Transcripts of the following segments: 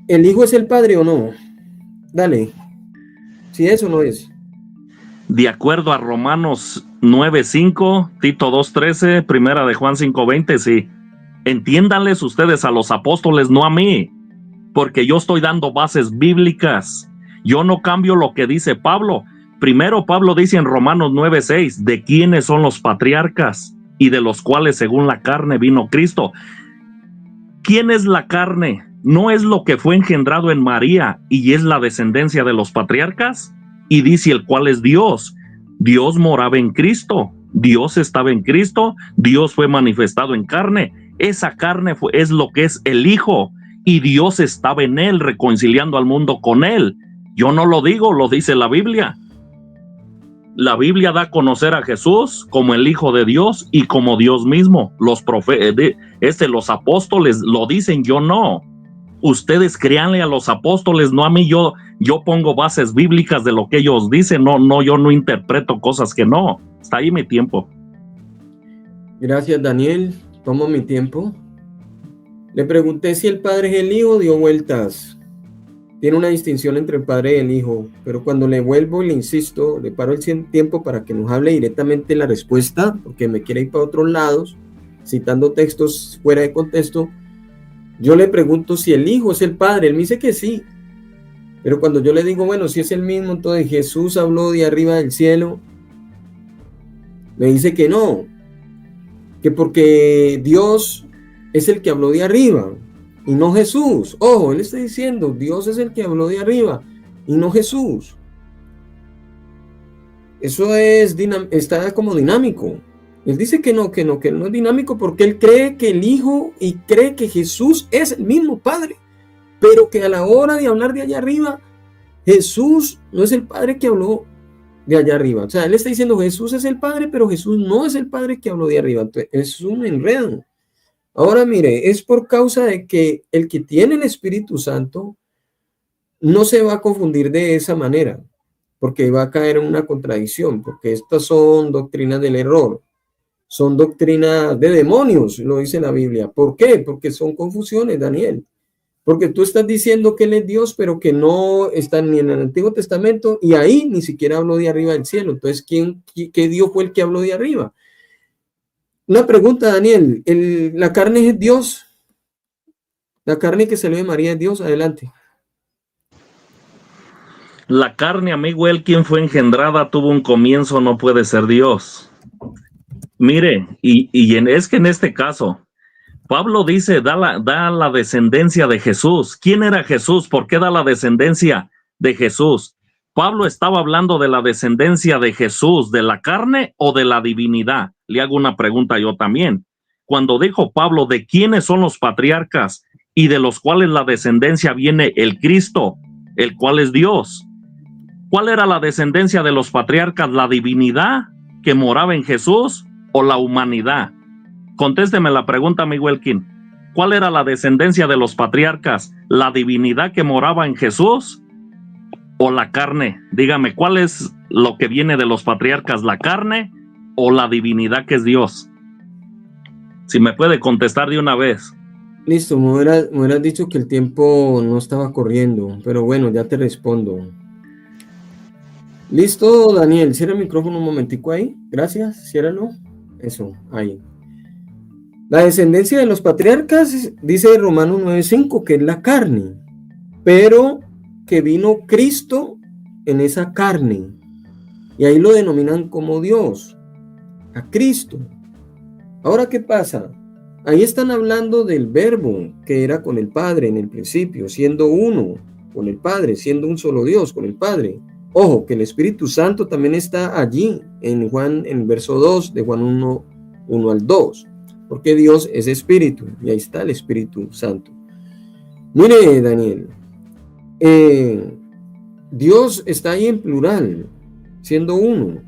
¿El Hijo es el Padre o no? Dale, si eso no es. De acuerdo a Romanos 9:5, Tito 2:13, Primera de Juan 5:20, sí. Entiéndanles ustedes a los apóstoles, no a mí, porque yo estoy dando bases bíblicas. Yo no cambio lo que dice Pablo. Primero Pablo dice en Romanos 9:6, de quiénes son los patriarcas y de los cuales según la carne vino Cristo. ¿Quién es la carne? ¿No es lo que fue engendrado en María y es la descendencia de los patriarcas? Y dice el cual es Dios. Dios moraba en Cristo, Dios estaba en Cristo, Dios fue manifestado en carne. Esa carne es lo que es el Hijo, y Dios estaba en él, reconciliando al mundo con él. Yo no lo digo, lo dice la Biblia. La Biblia da a conocer a Jesús como el Hijo de Dios y como Dios mismo. Los los apóstoles lo dicen, yo no. Ustedes créanle a los apóstoles, no a mí. Yo pongo bases bíblicas de lo que ellos dicen. No, yo no interpreto cosas que no. Está ahí mi tiempo. Gracias, Daniel. Tomo mi tiempo. Le pregunté si el Padre es el Hijo, dio vueltas. Tiene una distinción entre el Padre y el Hijo, pero cuando le vuelvo y le insisto, le paro el tiempo para que nos hable directamente la respuesta, porque me quiere ir para otros lados, citando textos fuera de contexto. Yo le pregunto si el Hijo es el Padre, él me dice que sí, pero cuando yo le digo, bueno, si es el mismo, entonces Jesús habló de arriba del cielo, me dice que no, que porque Dios es el que habló de arriba y no Jesús. Ojo, él está diciendo, Dios es el que habló de arriba y no Jesús. Eso está como dinámico. Él dice que no es dinámico porque él cree que el Hijo y cree que Jesús es el mismo Padre, pero que a la hora de hablar de allá arriba, Jesús no es el Padre que habló de allá arriba. O sea, él está diciendo Jesús es el Padre, pero Jesús no es el Padre que habló de arriba. Entonces, es un enredo. Ahora mire, es por causa de que el que tiene el Espíritu Santo no se va a confundir de esa manera, porque va a caer en una contradicción, porque estas son doctrinas del error, son doctrinas de demonios, lo dice la Biblia. ¿Por qué? Porque son confusiones, Daniel. Porque tú estás diciendo que él es Dios, pero que no está ni en el Antiguo Testamento, y ahí ni siquiera habló de arriba del cielo. Entonces, ¿qué Dios fue el que habló de arriba? Una pregunta, Daniel. ¿La carne es Dios? ¿La carne que salió de María es Dios? Adelante. La carne, amigo, él quien fue engendrada tuvo un comienzo, no puede ser Dios. Mire, es que en este caso, Pablo dice, da la descendencia de Jesús. ¿Quién era Jesús? ¿Por qué da la descendencia de Jesús? Pablo estaba hablando de la descendencia de Jesús, ¿de la carne o de la divinidad? Le hago una pregunta yo también. Cuando dijo Pablo de quiénes son los patriarcas y de los cuales la descendencia viene el Cristo, el cual es Dios. ¿Cuál era la descendencia de los patriarcas? ¿La divinidad que moraba en Jesús o la humanidad? Contésteme la pregunta, amigo Elkin. ¿Cuál era la descendencia de los patriarcas? ¿La divinidad que moraba en Jesús o la carne? Dígame, ¿cuál es lo que viene de los patriarcas? ¿La carne o la divinidad que es Dios? Si me puede contestar de una vez. Listo, me hubieras dicho que el tiempo no estaba corriendo, pero bueno, ya te respondo. Listo, Daniel, cierra el micrófono un momentico ahí. Gracias, ciérralo. Eso, ahí. La descendencia de los patriarcas, dice Romanos 9:5, que es la carne, pero que vino Cristo en esa carne. Y ahí lo denominan como Dios, a Cristo. Ahora, ¿qué pasa? Ahí están hablando del verbo que era con el Padre en el principio, siendo uno con el Padre, siendo un solo Dios con el Padre. Ojo, que el Espíritu Santo también está allí en Juan, en el verso 2 de Juan 1 al 2, porque Dios es Espíritu, y ahí está el Espíritu Santo. Mire, Daniel, Dios está ahí en plural, siendo uno,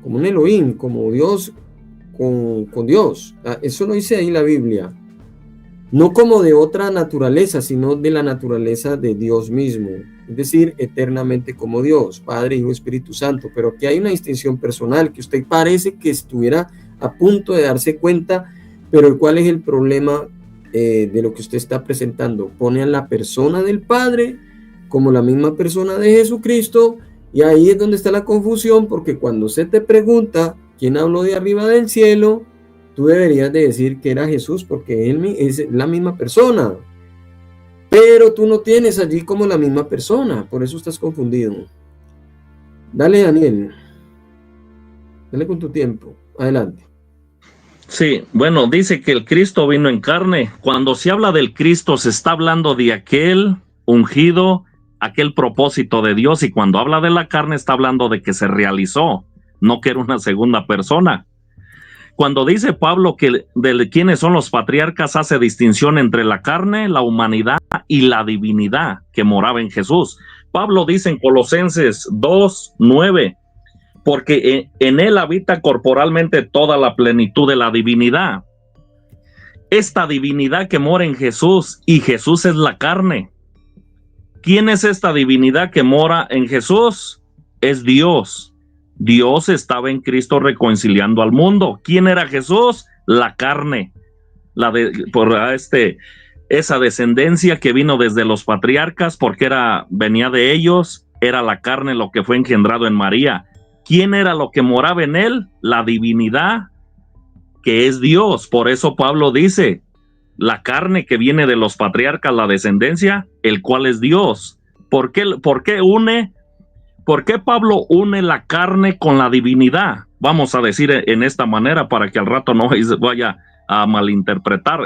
como un Elohim, como Dios con Dios. Eso lo dice ahí la Biblia. No como de otra naturaleza, sino de la naturaleza de Dios mismo. Es decir, eternamente como Dios, Padre, Hijo, Espíritu Santo. Pero aquí hay una distinción personal que usted parece que estuviera a punto de darse cuenta, pero ¿cuál es el problema de lo que usted está presentando. Pone a la persona del Padre como la misma persona de Jesucristo, y ahí es donde está la confusión, porque cuando se te pregunta quién habló de arriba del cielo, tú deberías de decir que era Jesús, porque él es la misma persona, pero tú no tienes allí como la misma persona, por eso estás confundido. Dale, Daniel, dale con tu tiempo, adelante. Sí, bueno, dice que el Cristo vino en carne. Cuando se habla del Cristo, se está hablando de aquel ungido, aquel propósito de Dios, y cuando habla de la carne, está hablando de que se realizó, no que era una segunda persona. Cuando dice Pablo que de quiénes son los patriarcas, hace distinción entre la carne, la humanidad y la divinidad que moraba en Jesús. Pablo dice en Colosenses 2:9, porque en él habita corporalmente toda la plenitud de la divinidad. Esta divinidad que mora en Jesús, y Jesús es la carne. ¿Quién es esta divinidad que mora en Jesús? Es Dios. Dios estaba en Cristo reconciliando al mundo. ¿Quién era Jesús? La carne. Esa descendencia que vino desde los patriarcas, porque venía de ellos, era la carne lo que fue engendrado en María. ¿Quién era lo que moraba en él? La divinidad, que es Dios. Por eso Pablo dice, la carne que viene de los patriarcas, la descendencia, el cual es Dios. ¿Por qué Pablo une la carne con la divinidad? Vamos a decir en esta manera para que al rato no vaya a malinterpretar.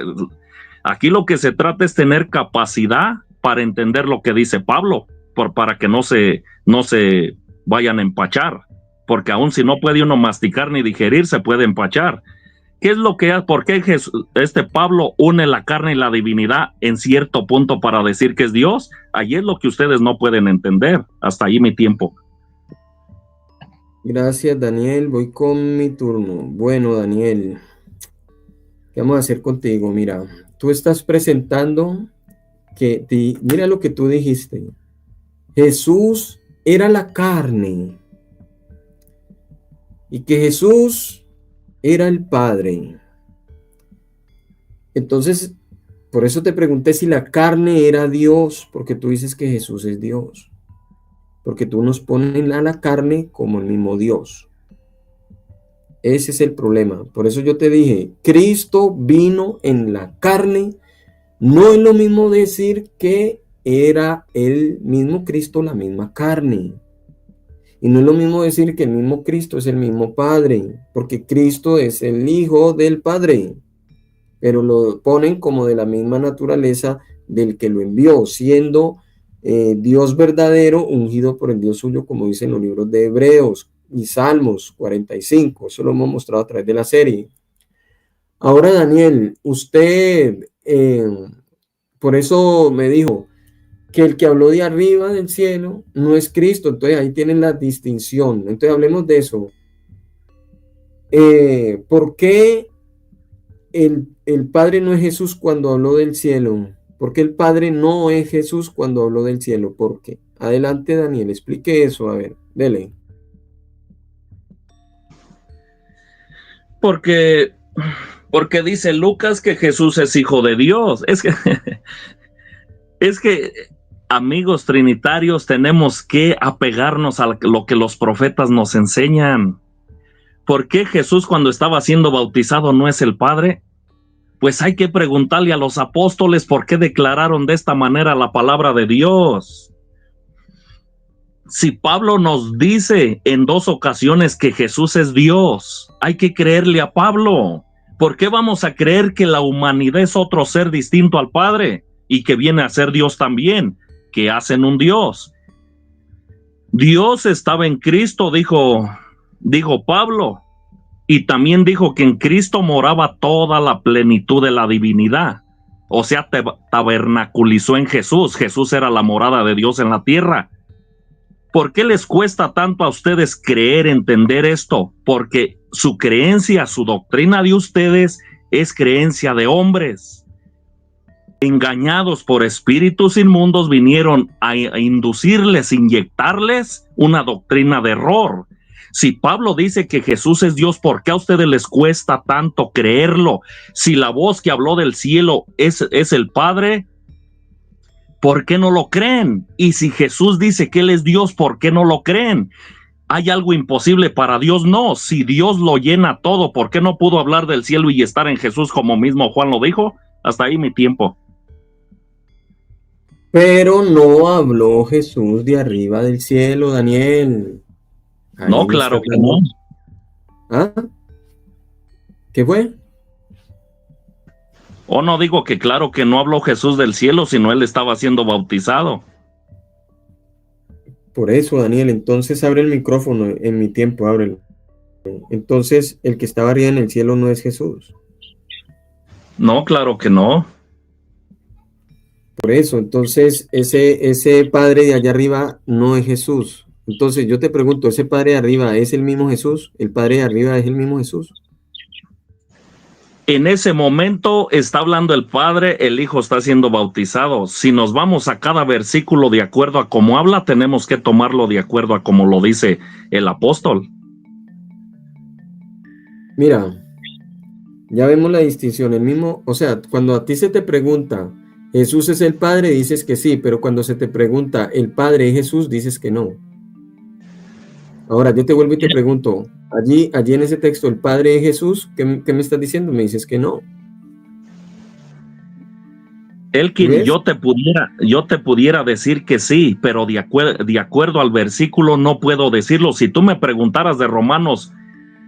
Aquí lo que se trata es tener capacidad para entender lo que dice Pablo, para que no se vayan a empachar, porque aún si no puede uno masticar ni digerir, se puede empachar. ¿Qué es lo que hace? ¿Por qué Pablo une la carne y la divinidad en cierto punto para decir que es Dios? Ahí es lo que ustedes no pueden entender. Hasta ahí mi tiempo. Gracias, Daniel. Voy con mi turno. Bueno, Daniel, ¿qué vamos a hacer contigo? Mira, tú estás presentando mira lo que tú dijiste. Jesús era la carne y que Jesús era el Padre. Entonces, por eso te pregunté si la carne era Dios, porque tú dices que Jesús es Dios. Porque tú nos pones a la carne como el mismo Dios. Ese es el problema. Por eso yo te dije, Cristo vino en la carne. No es lo mismo decir que era el mismo Cristo, la misma carne. Y no es lo mismo decir que el mismo Cristo es el mismo Padre, porque Cristo es el Hijo del Padre, pero lo ponen como de la misma naturaleza del que lo envió, siendo Dios verdadero, ungido por el Dios suyo, como dicen los libros de Hebreos y Salmos 45. Eso lo hemos mostrado a través de la serie. Ahora, Daniel, usted, por eso me dijo que el que habló de arriba del cielo no es Cristo. Entonces ahí tienen la distinción. Entonces hablemos de eso. ¿Por qué el Padre no es Jesús cuando habló del cielo? ¿Por qué el Padre no es Jesús cuando habló del cielo? ¿Por qué? Adelante, Daniel, explique eso. A ver, dele. Porque dice Lucas que Jesús es hijo de Dios. Es que, amigos trinitarios, tenemos que apegarnos a lo que los profetas nos enseñan. ¿Por qué Jesús cuando estaba siendo bautizado no es el Padre? Pues hay que preguntarle a los apóstoles por qué declararon de esta manera la palabra de Dios. Si Pablo nos dice en 2 ocasiones que Jesús es Dios, hay que creerle a Pablo. ¿Por qué vamos a creer que la humanidad es otro ser distinto al Padre y que viene a ser Dios también, que hacen un Dios? Dios estaba en Cristo, dijo Pablo. Y también dijo que en Cristo moraba toda la plenitud de la divinidad. O sea, tabernaculizó en Jesús. Jesús era la morada de Dios en la tierra. ¿Por qué les cuesta tanto a ustedes creer, entender esto? Porque su creencia, su doctrina de ustedes es creencia de hombres. Engañados por espíritus inmundos, vinieron a inducirles, inyectarles una doctrina de error. Si Pablo dice que Jesús es Dios, ¿por qué a ustedes les cuesta tanto creerlo? Si la voz que habló del cielo es el Padre, ¿por qué no lo creen? Y si Jesús dice que Él es Dios, ¿por qué no lo creen? ¿Hay algo imposible para Dios? No. Si Dios lo llena todo, ¿por qué no pudo hablar del cielo y estar en Jesús como mismo Juan lo dijo? Hasta ahí mi tiempo. Pero no habló Jesús de arriba del cielo, Daniel. Ahí No, me claro está que no. ¿Ah? ¿Qué fue? O no digo que claro que no habló Jesús del cielo, sino Él estaba siendo bautizado. Por eso, Daniel, entonces abre el micrófono en mi tiempo, ábrelo. Entonces, el que estaba arriba en el cielo no es Jesús. No, claro que no. Por eso, entonces, ese Padre de allá arriba no es Jesús. Entonces, yo te pregunto, ¿ese Padre de arriba es el mismo Jesús? ¿El Padre de arriba es el mismo Jesús? En ese momento está hablando el Padre, el Hijo está siendo bautizado. Si nos vamos a cada versículo de acuerdo a cómo habla, tenemos que tomarlo de acuerdo a cómo lo dice el apóstol. Mira, ya vemos la distinción. El mismo, o sea, cuando a ti se te pregunta, ¿Jesús es el Padre? Dices que sí, pero cuando se te pregunta, ¿el Padre es Jesús? Dices que no. Ahora, yo te vuelvo y te pregunto, allí en ese texto, ¿el Padre es Jesús? ¿Qué me estás diciendo? Me dices que no. Elkin, yo te pudiera decir que sí, pero de acuerdo al versículo no puedo decirlo. Si tú me preguntaras de Romanos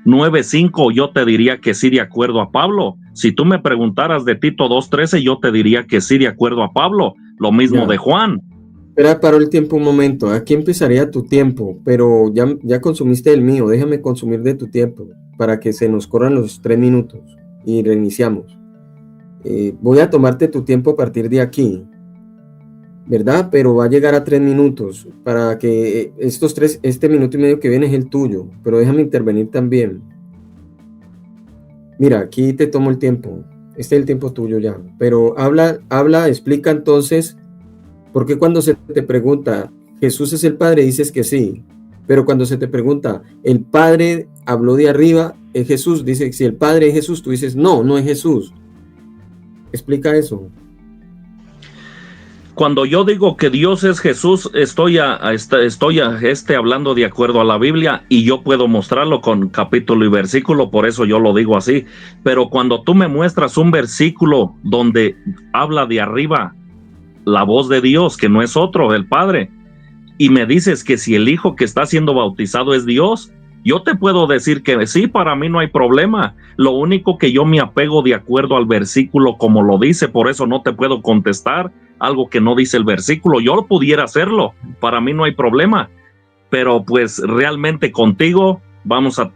9:5, yo te diría que sí de acuerdo a Pablo. Si tú me preguntaras de Tito 2:13, yo te diría que sí de acuerdo a Pablo. Lo mismo de Juan. Espera, paró el tiempo un momento. Aquí empezaría tu tiempo, pero ya consumiste el mío. Déjame consumir de tu tiempo para que se nos corran los 3 minutos y reiniciamos. Voy a tomarte tu tiempo a partir de aquí, ¿verdad? Pero va a llegar a 3 minutos para que este minuto y medio que viene es el tuyo, pero déjame intervenir también. Mira, aquí te tomo el tiempo. Este es el tiempo tuyo ya, pero habla, explica entonces. Porque cuando se te pregunta, ¿Jesús es el Padre? Dices que sí. Pero cuando se te pregunta, ¿el Padre habló de arriba? ¿Es Jesús? Dice, si el Padre es Jesús, tú dices, no, no es Jesús. Explica eso. Cuando yo digo que Dios es Jesús, estoy hablando de acuerdo a la Biblia y yo puedo mostrarlo con capítulo y versículo, por eso yo lo digo así. Pero cuando tú me muestras un versículo donde habla de arriba, la voz de Dios, que no es otro, el Padre, y me dices que si el Hijo que está siendo bautizado es Dios, yo te puedo decir que sí, para mí no hay problema. Lo único que yo me apego de acuerdo al versículo como lo dice, por eso no te puedo contestar algo que no dice el versículo. Yo pudiera hacerlo, para mí no hay problema, pero pues realmente contigo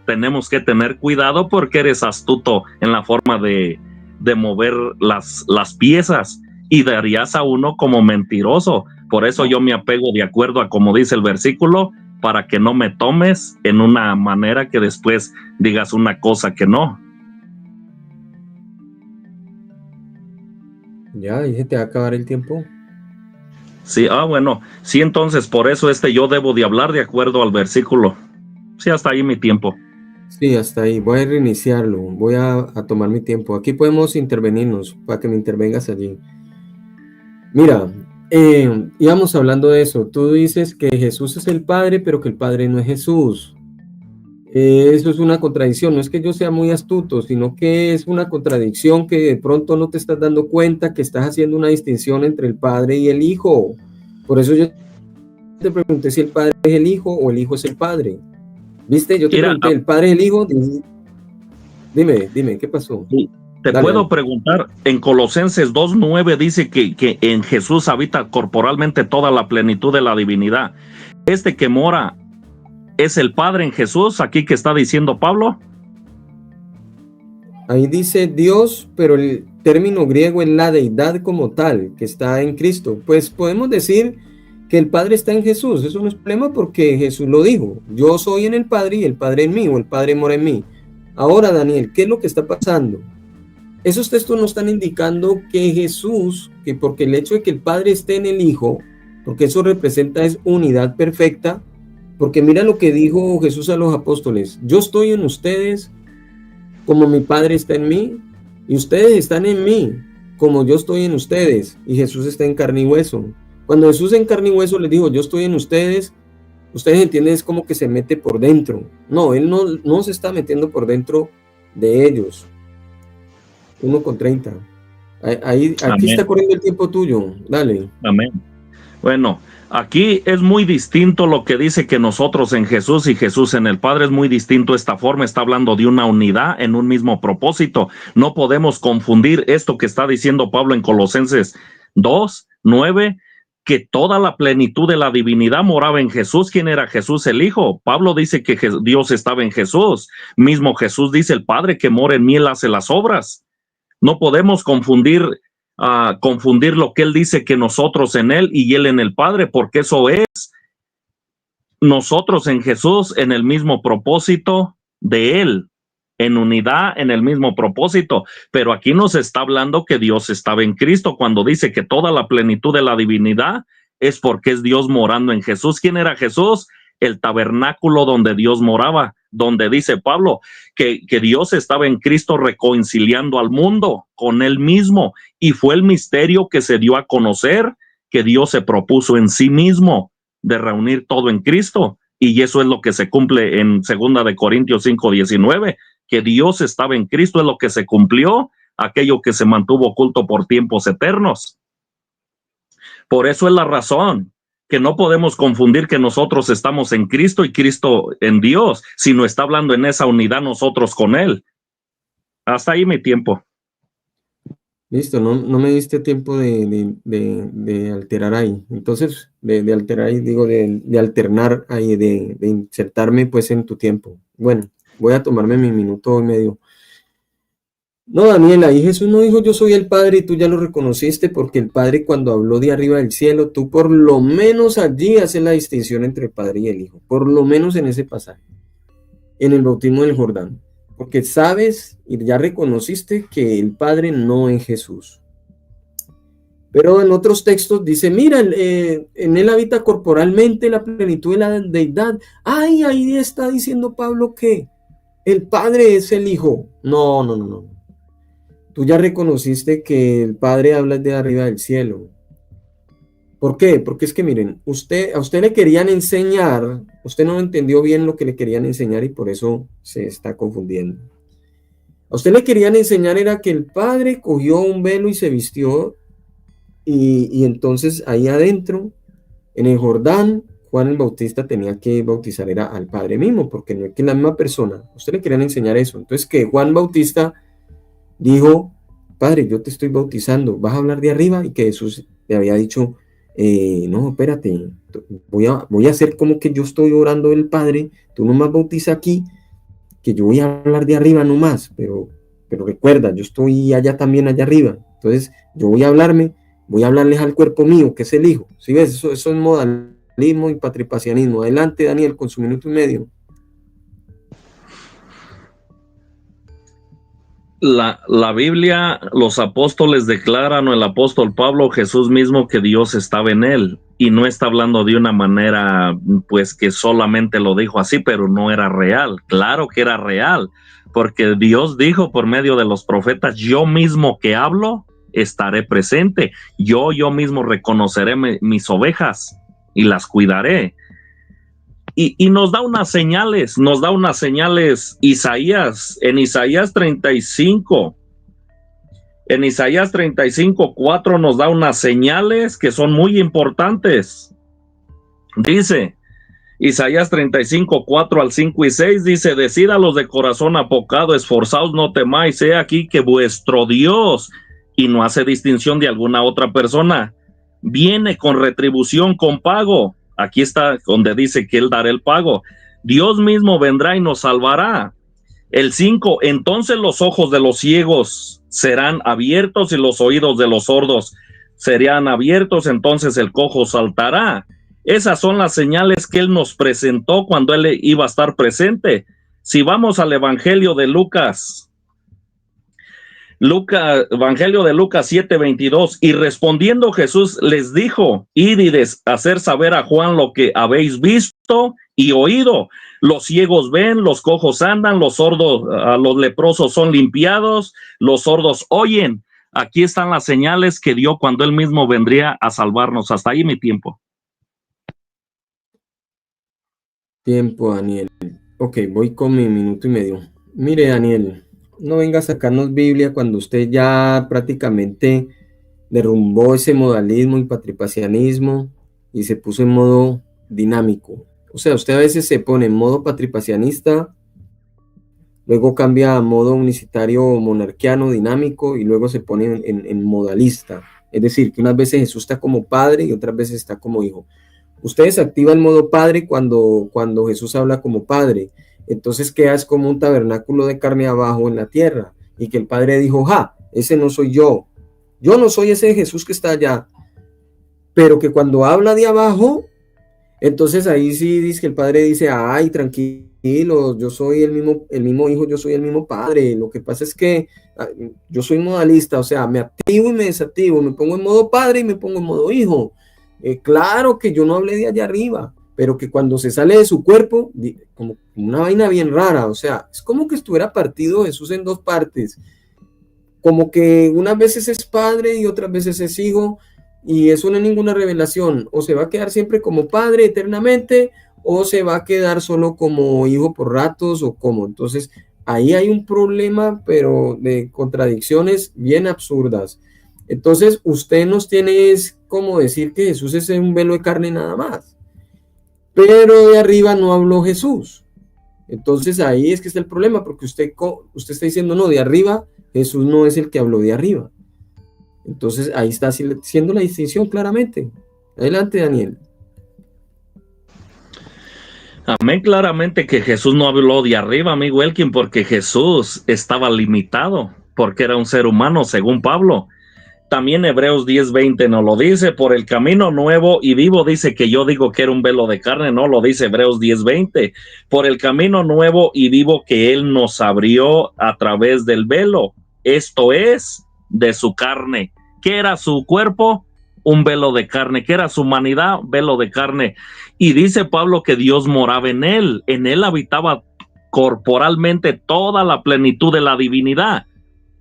tenemos que tener cuidado porque eres astuto en la forma de mover las piezas. Y darías a uno como mentiroso. Por eso yo me apego de acuerdo a como dice el versículo, para que no me tomes en una manera que después digas una cosa que no. Ya, y se te va a acabar el tiempo. Sí, bueno, sí, entonces por eso yo debo de hablar de acuerdo al versículo. Sí, hasta ahí mi tiempo. Sí, hasta ahí. Voy a reiniciarlo. Voy a tomar mi tiempo. Aquí podemos intervenirnos para que me intervengas allí. Mira, íbamos hablando de eso. Tú dices que Jesús es el Padre, pero que el Padre no es Jesús. Eso es una contradicción. No es que yo sea muy astuto, sino que es una contradicción que de pronto no te estás dando cuenta que estás haciendo una distinción entre el Padre y el Hijo. Por eso yo te pregunté si el Padre es el Hijo o el Hijo es el Padre. ¿Viste? Yo te pregunté, ¿el Padre es el Hijo? Dime, ¿qué pasó? Sí. Te puedo preguntar, en Colosenses 2:9 dice que en Jesús habita corporalmente toda la plenitud de la divinidad. Que mora es el Padre en Jesús, aquí que está diciendo Pablo. Ahí dice Dios, pero el término griego es la deidad como tal, que está en Cristo. Pues podemos decir que el Padre está en Jesús. Eso no es problema porque Jesús lo dijo. Yo soy en el Padre y el Padre en mí, o el Padre mora en mí. Ahora, Daniel, ¿qué es lo que está pasando? Esos textos no están indicando que Jesús, que porque el hecho de que el Padre esté en el Hijo, porque eso representa es unidad perfecta, Porque mira lo que dijo Jesús a los apóstoles: yo estoy en ustedes como mi Padre está en mí, y ustedes están en mí como yo estoy en ustedes. Y Jesús está en carne y hueso. Cuando Jesús en carne y hueso les dijo: yo estoy en ustedes, ustedes entienden, es como que se mete por dentro. No, él no se está metiendo por dentro de ellos. 1:30. Aquí Amén. está corriendo el tiempo tuyo. Dale. Amén. Bueno, aquí es muy distinto lo que dice que nosotros en Jesús y Jesús en el Padre, es muy distinto esta forma. Está hablando de una unidad en un mismo propósito. No podemos confundir esto que está diciendo Pablo en Colosenses 2:9, que toda la plenitud de la divinidad moraba en Jesús. ¿Quién era Jesús? El Hijo. Pablo dice que Dios estaba en Jesús. Mismo Jesús dice: el Padre que mora en mí, él hace las obras. No podemos confundir lo que él dice que nosotros en él y él en el Padre, porque eso es nosotros en Jesús en el mismo propósito de él, en unidad, en el mismo propósito. Pero aquí nos está hablando que Dios estaba en Cristo cuando dice que toda la plenitud de la divinidad es porque es Dios morando en Jesús. ¿Quién era Jesús? El tabernáculo donde Dios moraba, donde dice Pablo que Dios estaba en Cristo reconciliando al mundo con él mismo, y fue el misterio que se dio a conocer, que Dios se propuso en sí mismo de reunir todo en Cristo, y eso es lo que se cumple en 2 de Corintios 5:19, que Dios estaba en Cristo, es lo que se cumplió, aquello que se mantuvo oculto por tiempos eternos. Por eso es la razón que no podemos confundir que nosotros estamos en Cristo y Cristo en Dios, sino está hablando en esa unidad nosotros con él. Hasta ahí mi tiempo. Listo, no me diste tiempo de alterar ahí. Entonces, de alterar ahí, digo, de alternar ahí, de insertarme pues en tu tiempo. Bueno, voy a tomarme mi minuto y medio. No, Daniela, ahí Jesús no dijo: yo soy el Padre, y tú ya lo reconociste, porque el Padre, cuando habló de arriba del cielo, tú por lo menos allí haces la distinción entre el Padre y el Hijo, por lo menos en ese pasaje, en el bautismo del Jordán, porque sabes y ya reconociste que el Padre no es Jesús. Pero en otros textos dice: mira, en él habita corporalmente la plenitud de la deidad. Ay, ahí está diciendo Pablo que el Padre es el Hijo. No. Tú ya reconociste que el Padre habla de arriba del cielo. ¿Por qué? Porque es que miren, a usted le querían enseñar, usted no entendió bien lo que le querían enseñar y por eso se está confundiendo. A usted le querían enseñar era que el Padre cogió un velo y se vistió, y entonces ahí adentro, en el Jordán, Juan el Bautista tenía que bautizar era al Padre mismo, porque no es que la misma persona. A usted le querían enseñar eso. Entonces que Juan Bautista dijo: Padre, yo te estoy bautizando, vas a hablar de arriba, y que Jesús le había dicho: no, espérate, voy a hacer como que yo estoy orando del Padre, tú nomás bautiza aquí, que yo voy a hablar de arriba nomás, pero recuerda, yo estoy allá también, allá arriba. Entonces yo voy a hablarles al cuerpo mío, que es el Hijo. ¿Sí ves? Eso es modalismo y patripacianismo. Adelante, Daniel, con su minuto y medio. La Biblia, los apóstoles declaran, o el apóstol Pablo, Jesús mismo, que Dios estaba en él, y no está hablando de una manera pues que solamente lo dijo así, pero no era real. Claro que era real, porque Dios dijo por medio de los profetas: yo mismo que hablo estaré presente, yo mismo reconoceré mis ovejas y las cuidaré. Y nos da unas señales Isaías, en Isaías 35:4 nos da unas señales que son muy importantes. Dice Isaías 35:4 al 5 y 6, dice: decid a los de corazón apocado, esforzaos, no temáis, he aquí que vuestro Dios, y no hace distinción de alguna otra persona, viene con retribución, con pago. Aquí está donde dice que él dará el pago. Dios mismo vendrá y nos salvará. El 5, entonces los ojos de los ciegos serán abiertos y los oídos de los sordos serán abiertos, entonces el cojo saltará. Esas son las señales que él nos presentó cuando él iba a estar presente. Si vamos al Evangelio de Lucas, Evangelio de Lucas 7:22, y respondiendo Jesús les dijo: id y hacer saber a Juan lo que habéis visto y oído. Los ciegos ven, los cojos andan, los sordos, los leprosos son limpiados, los sordos oyen. Aquí están las señales que dio cuando él mismo vendría a salvarnos. Hasta ahí mi tiempo. Tiempo, Daniel. Ok, voy con mi minuto y medio. Mire, Daniel, no venga a sacarnos Biblia cuando usted ya prácticamente derrumbó ese modalismo y patripacianismo y se puso en modo dinámico. O sea, usted a veces se pone en modo patripacianista, luego cambia a modo unicitario monarquiano dinámico y luego se pone en modalista. Es decir, que unas veces Jesús está como padre y otras veces está como hijo. Ustedes activan el modo padre cuando Jesús habla como padre. Entonces quedas como un tabernáculo de carne abajo en la tierra. Y que el padre dijo, ja, ese no soy yo. Yo no soy ese Jesús que está allá. Pero que cuando habla de abajo, entonces ahí sí dice que el padre dice, ay, tranquilo, yo soy el mismo hijo, yo soy el mismo padre. Lo que pasa es que yo soy modalista, o sea, me activo y me desactivo, me pongo en modo padre y me pongo en modo hijo. Claro que yo no hablé de allá arriba, pero que cuando se sale de su cuerpo, como una vaina bien rara, o sea, es como que estuviera partido Jesús en dos partes, como que unas veces es padre y otras veces es hijo, y eso no es ninguna revelación, o se va a quedar siempre como padre eternamente, o se va a quedar solo como hijo por ratos, o como, entonces ahí hay un problema, pero de contradicciones bien absurdas. Entonces, usted nos tiene es como decir que Jesús es un velo de carne nada más. Pero de arriba no habló Jesús. Entonces ahí es que está el problema, porque usted está diciendo, no, de arriba Jesús no es el que habló de arriba. Entonces ahí está siendo la distinción claramente. Adelante, Daniel. Amén, claramente que Jesús no habló de arriba, amigo Elkin, porque Jesús estaba limitado, porque era un ser humano, según Pablo. También Hebreos 10:20 nos lo dice, por el camino nuevo y vivo, dice que yo digo que era un velo de carne, no lo dice Hebreos 10:20, por el camino nuevo y vivo que él nos abrió a través del velo, esto es, de su carne. ¿Qué era su cuerpo? Un velo de carne. ¿Qué era su humanidad? Velo de carne. Y dice Pablo que Dios moraba en él habitaba corporalmente toda la plenitud de la divinidad.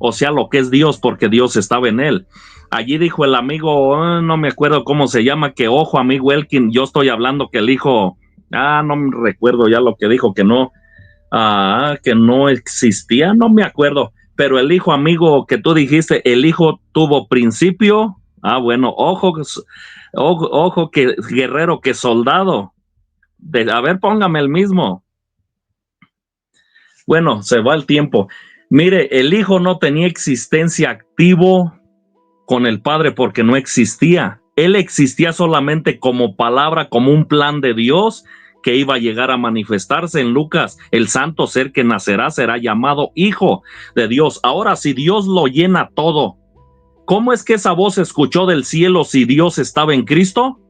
O sea, lo que es Dios, porque Dios estaba en él. Allí dijo el amigo, no me acuerdo cómo se llama, que ojo, amigo Elkin, yo estoy hablando que el hijo, no me recuerdo ya lo que dijo, que no existía, no me acuerdo, pero el hijo, amigo, que tú dijiste, el hijo tuvo principio, bueno, ojo que guerrero, que soldado, a ver, póngame el mismo. Bueno, se va el tiempo. Mire, el hijo no tenía existencia activo con el padre porque no existía. Él existía solamente como palabra, como un plan de Dios que iba a llegar a manifestarse en Lucas. El santo ser que nacerá será llamado hijo de Dios. Ahora, si Dios lo llena todo, ¿cómo es que esa voz se escuchó del cielo si Dios estaba en Cristo?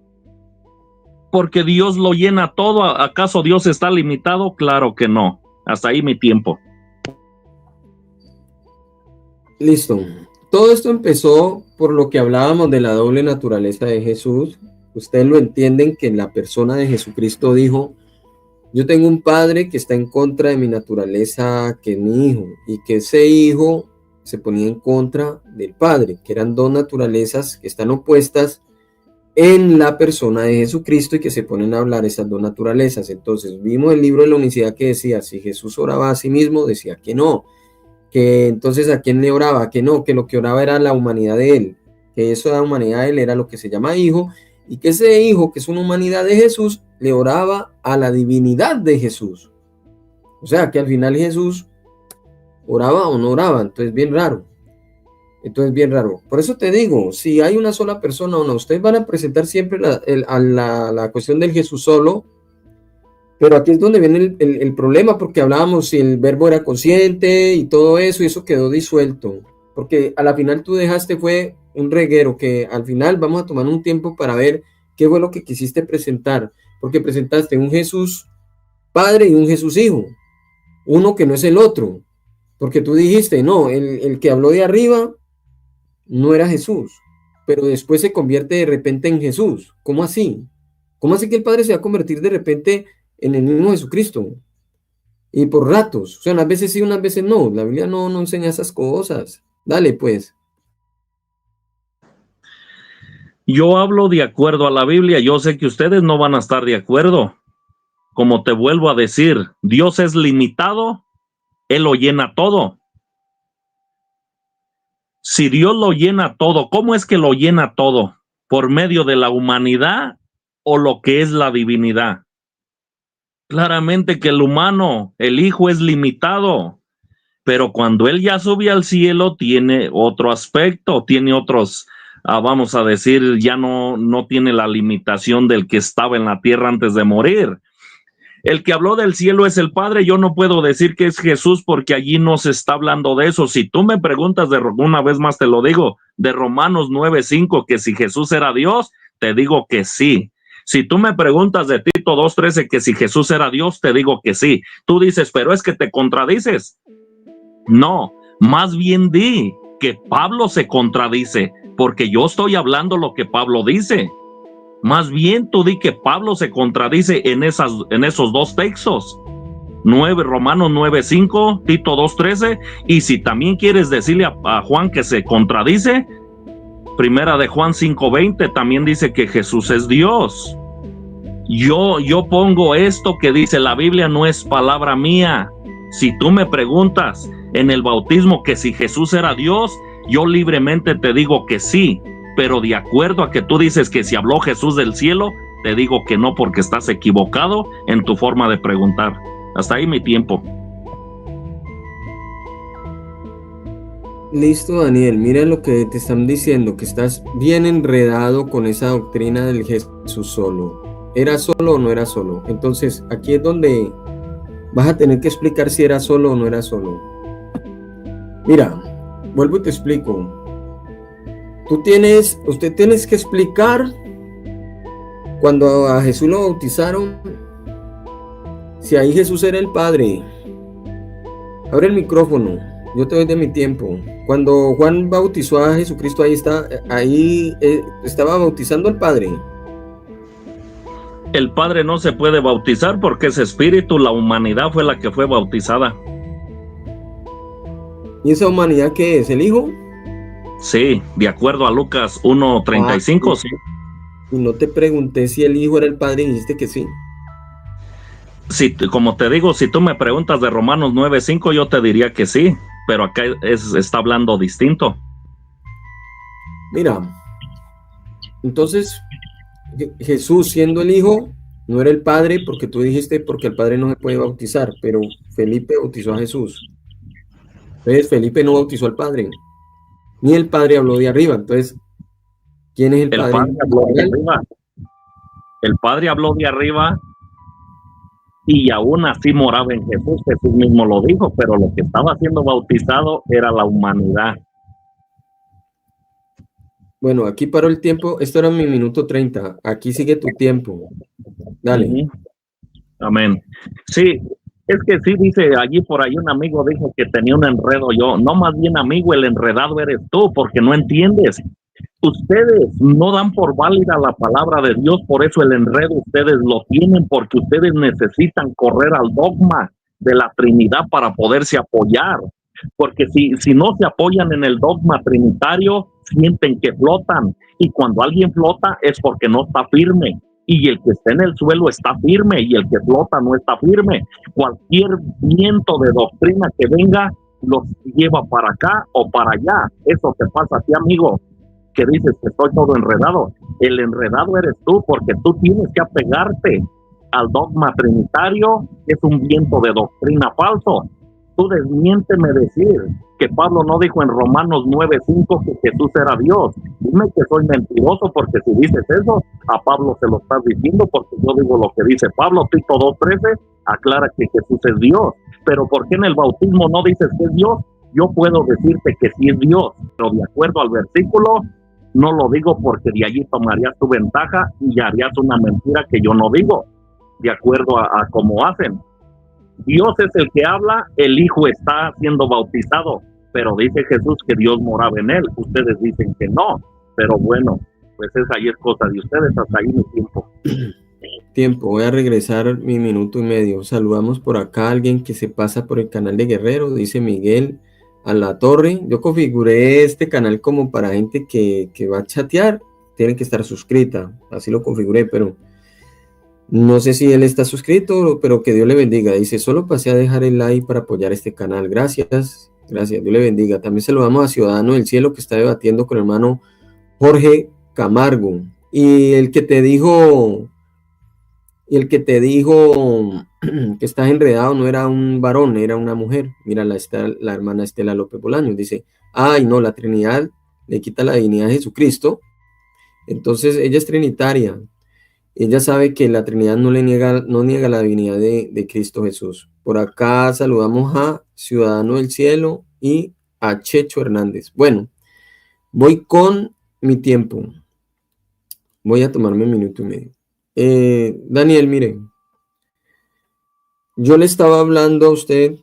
Porque Dios lo llena todo. ¿Acaso Dios está limitado? Claro que no. Hasta ahí mi tiempo. Listo. Todo esto empezó por lo que hablábamos de la doble naturaleza de Jesús. Ustedes lo entienden que la persona de Jesucristo dijo, yo tengo un padre que está en contra de mi naturaleza, que es mi hijo, y que ese hijo se ponía en contra del padre, que eran dos naturalezas que están opuestas en la persona de Jesucristo y que se ponen a hablar esas dos naturalezas. Entonces vimos el libro de la unicidad que decía, si Jesús oraba a sí mismo, decía que no, que entonces a quién le oraba, que no, que lo que oraba era la humanidad de él, que eso de la humanidad de él era lo que se llama hijo, y que ese hijo, que es una humanidad de Jesús, le oraba a la divinidad de Jesús. O sea, que al final Jesús oraba o no oraba, entonces bien raro. Por eso te digo, si hay una sola persona o no, ustedes van a presentar siempre la cuestión del Jesús solo, pero aquí es donde viene el problema, porque hablábamos si el verbo era consciente y todo eso, y eso quedó disuelto, porque a la final tú dejaste fue un reguero, que al final vamos a tomar un tiempo para ver qué fue lo que quisiste presentar, porque presentaste un Jesús Padre y un Jesús Hijo, uno que no es el otro, porque tú dijiste, no, el que habló de arriba no era Jesús, pero después se convierte de repente en Jesús. ¿Cómo así? ¿Cómo así que el Padre se va a convertir de repente en el mismo Jesucristo. Y por ratos, o sea, unas veces sí, unas veces no. La Biblia no enseña esas cosas. Dale, pues. Yo hablo de acuerdo a la Biblia. Yo sé que ustedes no van a estar de acuerdo. Como te vuelvo a decir, Dios es limitado, Él lo llena todo. Si Dios lo llena todo, ¿cómo es que lo llena todo? ¿Por medio de la humanidad o lo que es la divinidad? Claramente que el humano, el Hijo es limitado, pero cuando Él ya sube al cielo tiene otro aspecto, tiene otros, vamos a decir, ya no tiene la limitación del que estaba en la tierra antes de morir. El que habló del cielo es el Padre. Yo no puedo decir que es Jesús porque allí no se está hablando de eso. Si tú me preguntas, una vez más te lo digo, de Romanos 9:5, que si Jesús era Dios, te digo que sí. Si tú me preguntas de Tito 2:13, que si Jesús era Dios, te digo que sí. Tú dices, pero es que te contradices. No, más bien di que Pablo se contradice, porque yo estoy hablando lo que Pablo dice. Más bien tú di que Pablo se contradice en esos dos textos. Romanos 9:5, Tito 2:13, y si también quieres decirle a Juan que se contradice, primera de Juan 5:20 también dice que Jesús es Dios. Yo pongo esto que dice la Biblia, no es palabra mía. Si tú me preguntas en el bautismo que si Jesús era Dios, yo libremente te digo que sí. Pero de acuerdo a que tú dices que si habló Jesús del cielo, te digo que no, porque estás equivocado en tu forma de preguntar. Hasta ahí mi tiempo. Listo, Daniel. Mira lo que te están diciendo, que estás bien enredado con esa doctrina del Jesús solo. ¿Era solo o no era solo? Entonces, aquí es donde vas a tener que explicar si era solo o no era solo. Mira, vuelvo y te explico. Usted tienes que explicar cuando a Jesús lo bautizaron, si ahí Jesús era el Padre. Abre el micrófono, yo te doy de mi tiempo. Cuando Juan bautizó a Jesucristo, ahí estaba bautizando al Padre. El Padre no se puede bautizar porque es espíritu, la humanidad fue la que fue bautizada. ¿Y esa humanidad qué es? ¿El Hijo? Sí, de acuerdo a Lucas 1:35, sí. Y no te pregunté si el Hijo era el Padre y dijiste que sí. Sí, como te digo, si tú me preguntas de Romanos 9:5, yo te diría que sí, pero acá está hablando distinto. Mira, entonces Jesús siendo el Hijo no era el Padre, porque tú dijiste porque el Padre no se puede bautizar, pero Felipe bautizó a Jesús. Entonces Felipe no bautizó al Padre, ni el Padre habló de arriba. Entonces, ¿quién es el Padre? El Padre habló de arriba. El Padre habló de arriba y aún así moraba en Jesús. Jesús mismo lo dijo, pero lo que estaba siendo bautizado era la humanidad. Bueno, aquí paró el tiempo. Esto era mi minuto 30. Aquí sigue tu tiempo. Dale. Amén. Sí, es que sí, dice allí por ahí un amigo dijo que tenía un enredo yo. No, más bien, amigo, el enredado eres tú, porque no entiendes. Ustedes no dan por válida la palabra de Dios, por eso el enredo ustedes lo tienen, porque ustedes necesitan correr al dogma de la Trinidad para poderse apoyar. Porque si no se apoyan en el dogma trinitario, sienten que flotan. Y cuando alguien flota es porque no está firme. Y el que está en el suelo está firme, y el que flota no está firme. Cualquier viento de doctrina que venga los lleva para acá o para allá. Eso te pasa a ti, amigo, que dices que estoy todo enredado. El enredado eres tú, porque tú tienes que apegarte al dogma trinitario, que es un viento de doctrina falso. Tú desmiénteme decir que Pablo no dijo en Romanos 9:5 que Jesús era Dios. Dime que soy mentiroso, porque si dices eso, a Pablo se lo estás diciendo, porque yo digo lo que dice Pablo. Tito 2:13 aclara que Jesús es Dios. Pero ¿por qué en el bautismo no dices que es Dios? Yo puedo decirte que sí es Dios, pero de acuerdo al versículo, no lo digo, porque de allí tomarías tu ventaja y harías una mentira que yo no digo, de acuerdo a cómo hacen. Dios es el que habla, el Hijo está siendo bautizado, pero dice Jesús que Dios moraba en él. Ustedes dicen que no, pero bueno, pues esa ahí es cosa de ustedes. Hasta ahí mi tiempo. Tiempo, voy a regresar mi minuto y medio. Saludamos por acá a alguien que se pasa por el canal de Guerrero, dice Miguel a la torre. Yo configuré este canal como para gente que va a chatear, tienen que estar suscrita, así lo configuré, pero no sé si él está suscrito, pero que Dios le bendiga. Dice, solo pasé a dejar el like para apoyar este canal. Gracias, gracias, Dios le bendiga. También saludamos a Ciudadano del Cielo que está debatiendo con el hermano Jorge Camargo. Y el que te dijo que estás enredado no era un varón, era una mujer. Mira, la hermana Estela López Bolaños dice, ay no, la Trinidad le quita la divinidad a Jesucristo. Entonces ella es trinitaria. Ella sabe que la Trinidad no niega la divinidad de Cristo Jesús. Por acá saludamos a Ciudadano del Cielo y a Checho Hernández. Bueno, voy con mi tiempo. Voy a tomarme un minuto y medio. Daniel, mire, yo le estaba hablando a usted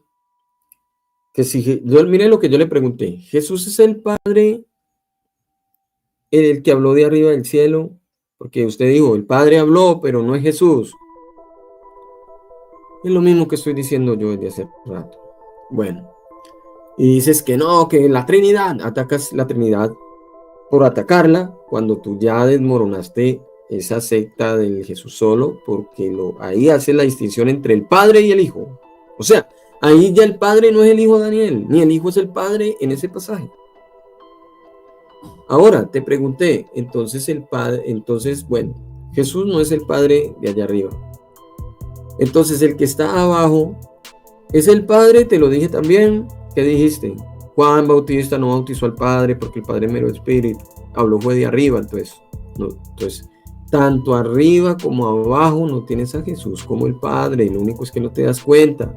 que mire lo que yo le pregunté. ¿Jesús es el Padre, el que habló de arriba del cielo? Porque usted dijo, el Padre habló, pero no es Jesús. Es lo mismo que estoy diciendo yo desde hace rato. Bueno, y dices que no, que la Trinidad, atacas la Trinidad por atacarla cuando tú ya desmoronaste esa secta del Jesús solo, porque ahí hace la distinción entre el Padre y el Hijo. O sea, ahí ya el Padre no es el Hijo Daniel, ni el Hijo es el Padre en ese pasaje. Ahora, te pregunté, entonces bueno, Jesús no es el Padre de allá arriba. Entonces el que está abajo es el Padre, te lo dije también. ¿Qué dijiste? Juan Bautista no bautizó al Padre porque el Padre es mero espíritu. Habló fue de arriba, entonces tanto arriba como abajo no tienes a Jesús como el Padre, y lo único es que no te das cuenta.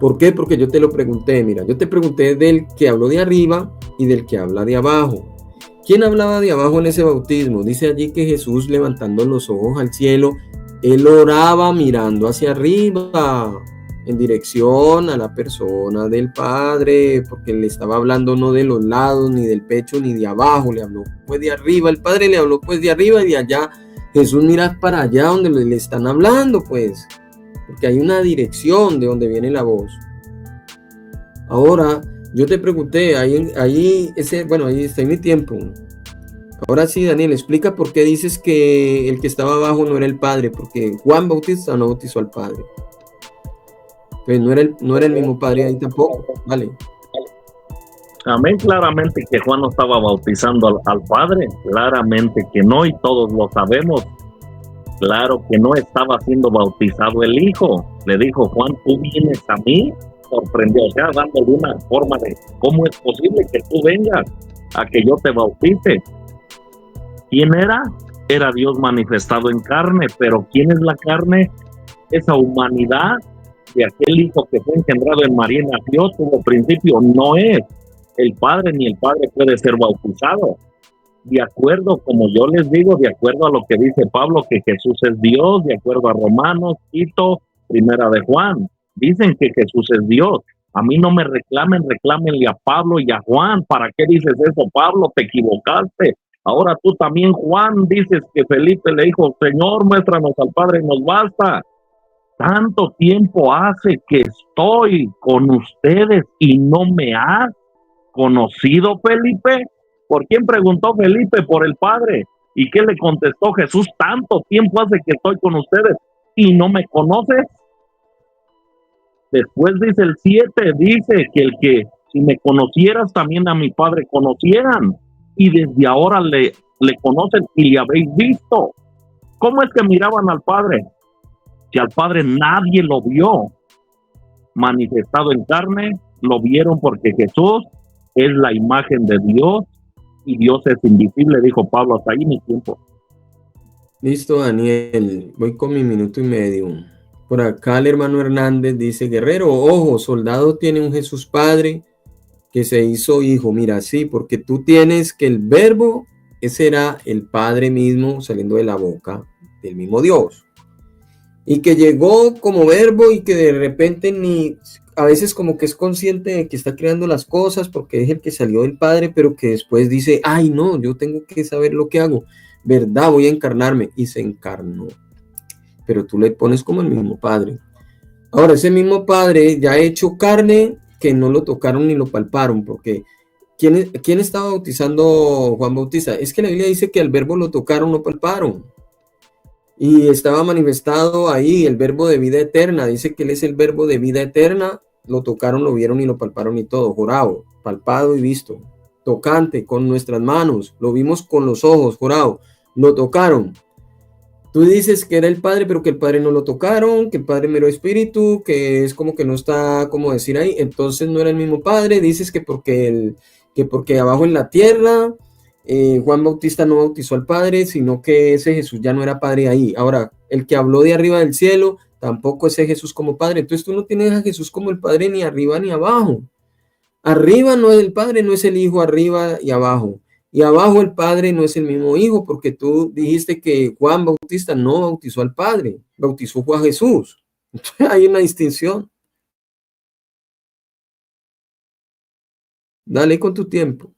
¿Por qué? Porque yo te lo pregunté, mira, yo te pregunté del que habló de arriba y del que habla de abajo. ¿Quién hablaba de abajo en ese bautismo? Dice allí que Jesús, levantando los ojos al cielo, él oraba mirando hacia arriba, en dirección a la persona del Padre, porque le estaba hablando no de los lados, ni del pecho, ni de abajo, le habló pues de arriba, el Padre le habló pues de arriba y de allá. Jesús mira para allá donde le están hablando, pues, porque hay una dirección de donde viene la voz. Ahora, yo te pregunté, ahí está en mi tiempo. Ahora sí, Daniel, explica por qué dices que el que estaba abajo no era el Padre, porque Juan Bautista no bautizó al Padre. Pues no era el mismo Padre ahí tampoco, vale. Amén, claramente que Juan no estaba bautizando al Padre, claramente que no, y todos lo sabemos. Claro que no estaba siendo bautizado el Hijo. Le dijo, Juan, tú vienes a mí, sorprendió, o sea, dándole una forma de cómo es posible que tú vengas a que yo te bautice. ¿Quién era? Era Dios manifestado en carne, pero ¿quién es la carne? Esa humanidad de aquel Hijo que fue engendrado en María y nació, tuvo principio, no es el Padre, ni el Padre puede ser bautizado. De acuerdo, como yo les digo, de acuerdo a lo que dice Pablo, que Jesús es Dios, de acuerdo a Romanos, Tito, Primera de Juan, dicen que Jesús es Dios. A mí no me reclámenle a Pablo y a Juan. ¿Para qué dices eso, Pablo? Te equivocaste. Ahora tú también, Juan, dices que Felipe le dijo, Señor, muéstranos al Padre y nos basta. Tanto tiempo hace que estoy con ustedes y no me has conocido, Felipe. ¿Por quién preguntó Felipe? Por el Padre. ¿Y qué le contestó Jesús? Tanto tiempo hace que estoy con ustedes y no me conoces. Después dice el 7, dice que si me conocieras también a mi Padre conocieran, y desde ahora le conocen y le habéis visto. ¿Cómo es que miraban al Padre? Si al Padre nadie lo vio manifestado en carne, lo vieron porque Jesús es la imagen de Dios y Dios es invisible, dijo Pablo. Hasta ahí mi tiempo. Listo, Daniel, voy con mi minuto y medio. Por acá el hermano Hernández dice, guerrero, ojo, soldado tiene un Jesús Padre que se hizo hijo. Mira, sí, porque tú tienes que el verbo, ese era el Padre mismo saliendo de la boca del mismo Dios. Y que llegó como verbo y que de repente a veces como que es consciente de que está creando las cosas porque es el que salió del Padre, pero que después dice, ay no, yo tengo que saber lo que hago, ¿verdad? Voy a encarnarme, y se encarnó. pero tú le pones como el mismo Padre. Ahora, ese mismo Padre ya ha hecho carne que no lo tocaron ni lo palparon, porque ¿quién estaba bautizando Juan Bautista? Es que la Biblia dice que al verbo lo tocaron, no palparon. Y estaba manifestado ahí el verbo de vida eterna. Dice que él es el verbo de vida eterna. Lo tocaron, lo vieron y lo palparon y todo. Jurado, palpado y visto. Tocante, con nuestras manos. Lo vimos con los ojos, jurado. Lo tocaron. Tú dices que era el Padre, pero que el Padre no lo tocaron, que el Padre mero espíritu, que es como que no está, como decir ahí. Entonces no era el mismo Padre. Dices que porque abajo en la tierra Juan Bautista no bautizó al Padre, sino que ese Jesús ya no era Padre ahí. Ahora, el que habló de arriba del cielo, tampoco ese Jesús como Padre. Entonces tú no tienes a Jesús como el Padre ni arriba ni abajo. Arriba no es el Padre, no es el Hijo, arriba y abajo. Y abajo el Padre no es el mismo Hijo, porque tú dijiste que Juan Bautista no bautizó al Padre, bautizó a Jesús. Entonces hay una distinción. Dale con tu tiempo.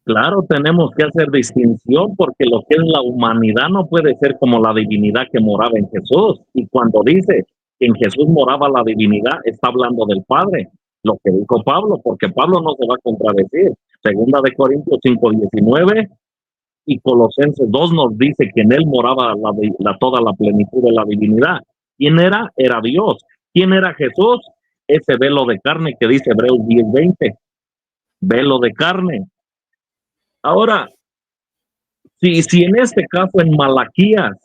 Claro, tenemos que hacer distinción porque lo que es la humanidad no puede ser como la divinidad que moraba en Jesús. Y cuando dice que en Jesús moraba la divinidad, está hablando del Padre, lo que dijo Pablo, porque Pablo no se va a contradecir. Segunda de Corintios 5:19 y Colosenses 2 nos dice que en él moraba toda la plenitud de la divinidad. ¿Quién era? Era Dios. ¿Quién era Jesús? Ese velo de carne que dice Hebreos 10:20. Velo de carne. Ahora, si en este caso en Malaquías